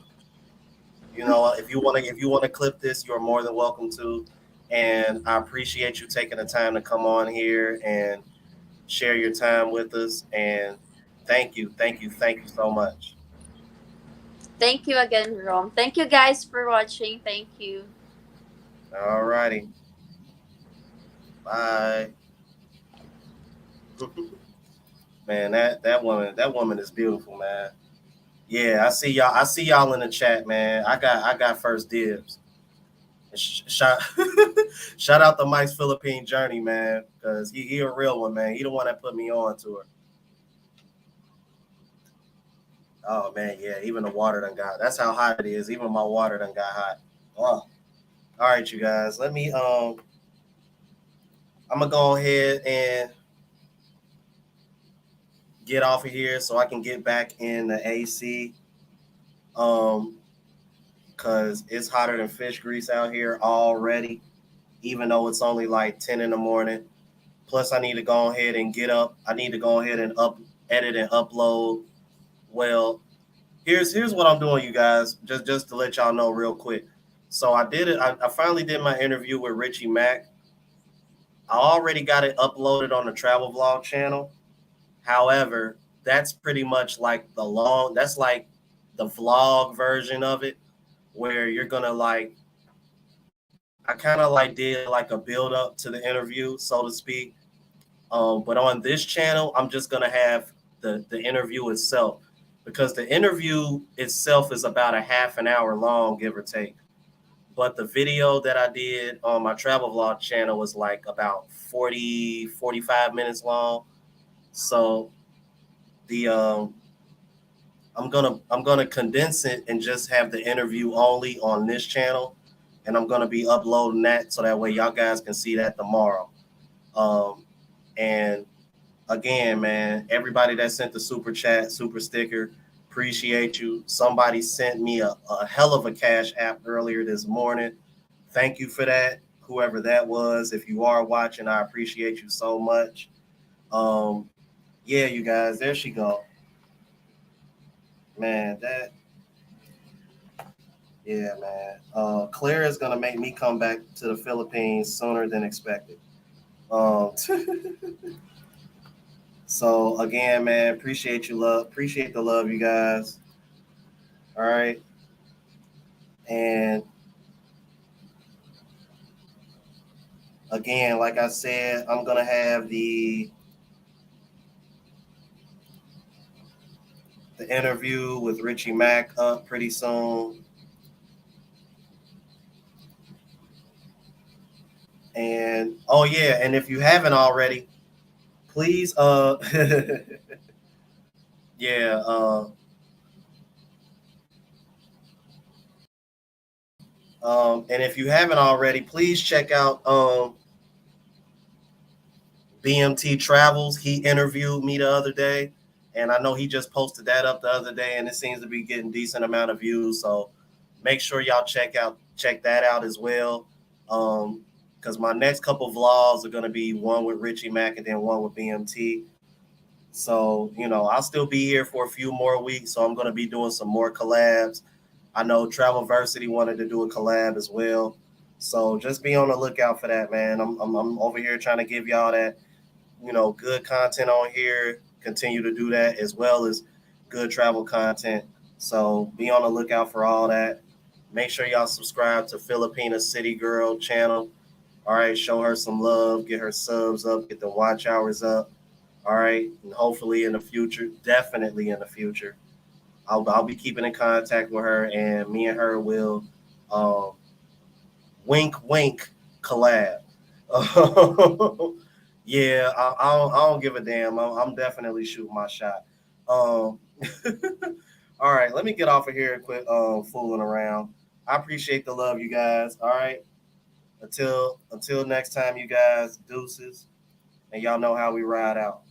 If you want to clip this, you're more than welcome to. And I appreciate you taking the time to come on here and share your time with us. And thank you so much. Thank you again, Rom. Thank you guys for watching. Thank you. All righty. Bye. Man, that woman is beautiful, man. Yeah, I see y'all in the chat, man. I got first dibs. Shout shout out to Mike's Philippine Journey, man, because he a real one, man. He the one that put me on to her. Oh man, yeah. Even the water done got. That's how hot it is. Even my water done got hot. Oh, all right, you guys. Let me. I'm gonna go ahead and get off of here so I can get back in the AC. Um, cause it's hotter than fish grease out here already. Even though it's only like 10 in the morning. Plus, I need to go ahead and get up. I need to go ahead and edit and upload. Well, here's what I'm doing, you guys. Just to let y'all know real quick. So I did it. I finally did my interview with Richie Mack. I already got it uploaded on the travel vlog channel. However, that's pretty much like the long. That's like the vlog version of it, where you're gonna like. I kind of like did like a build up to the interview, so to speak. But on this channel, I'm just gonna have the interview itself because the interview itself is about a half an hour long, give or take. But the video that I did on my travel vlog channel was like about 40-45 minutes long. So the I'm gonna condense it and just have the interview only on this channel, and I'm gonna be uploading that so that way y'all guys can see that tomorrow. And again, man, everybody that sent the super chat, super sticker, appreciate you. Somebody sent me a hell of a cash app earlier this morning. Thank you for that, whoever that was. If you are watching, I appreciate you so much. Um, yeah, you guys, there she go. Man, yeah, man. Claire is gonna make me come back to the Philippines sooner than expected. Um, so again, man, appreciate the love, you guys. All right, and again, like I said, I'm gonna have the interview with Richie Mack up pretty soon. And oh yeah, and if you haven't already, please yeah, and if you haven't already, please check out BMT Travels. He interviewed me the other day, and I know he just posted that up the other day, and it seems to be getting decent amount of views. So make sure y'all check that out as well. Because my next couple vlogs are gonna be one with Richie Mack and then one with BMT. So I'll still be here for a few more weeks. So I'm gonna be doing some more collabs. I know Travelversity wanted to do a collab as well. So just be on the lookout for that, man. I'm over here trying to give y'all that good content on here, continue to do that as well as good travel content. So be on the lookout for all that. Make sure y'all subscribe to Filipina City Girl channel. All right, show her some love, get her subs up, get the watch hours up. All right, and hopefully in the future, definitely in the future, I'll be keeping in contact with her, and me and her will, um, wink, wink, collab. Yeah, I don't give a damn. I'm definitely shooting my shot. Um, all right, let me get off of here and quit fooling around. I appreciate the love, you guys. All right, until next time, you guys. Deuces, and y'all know how we ride out.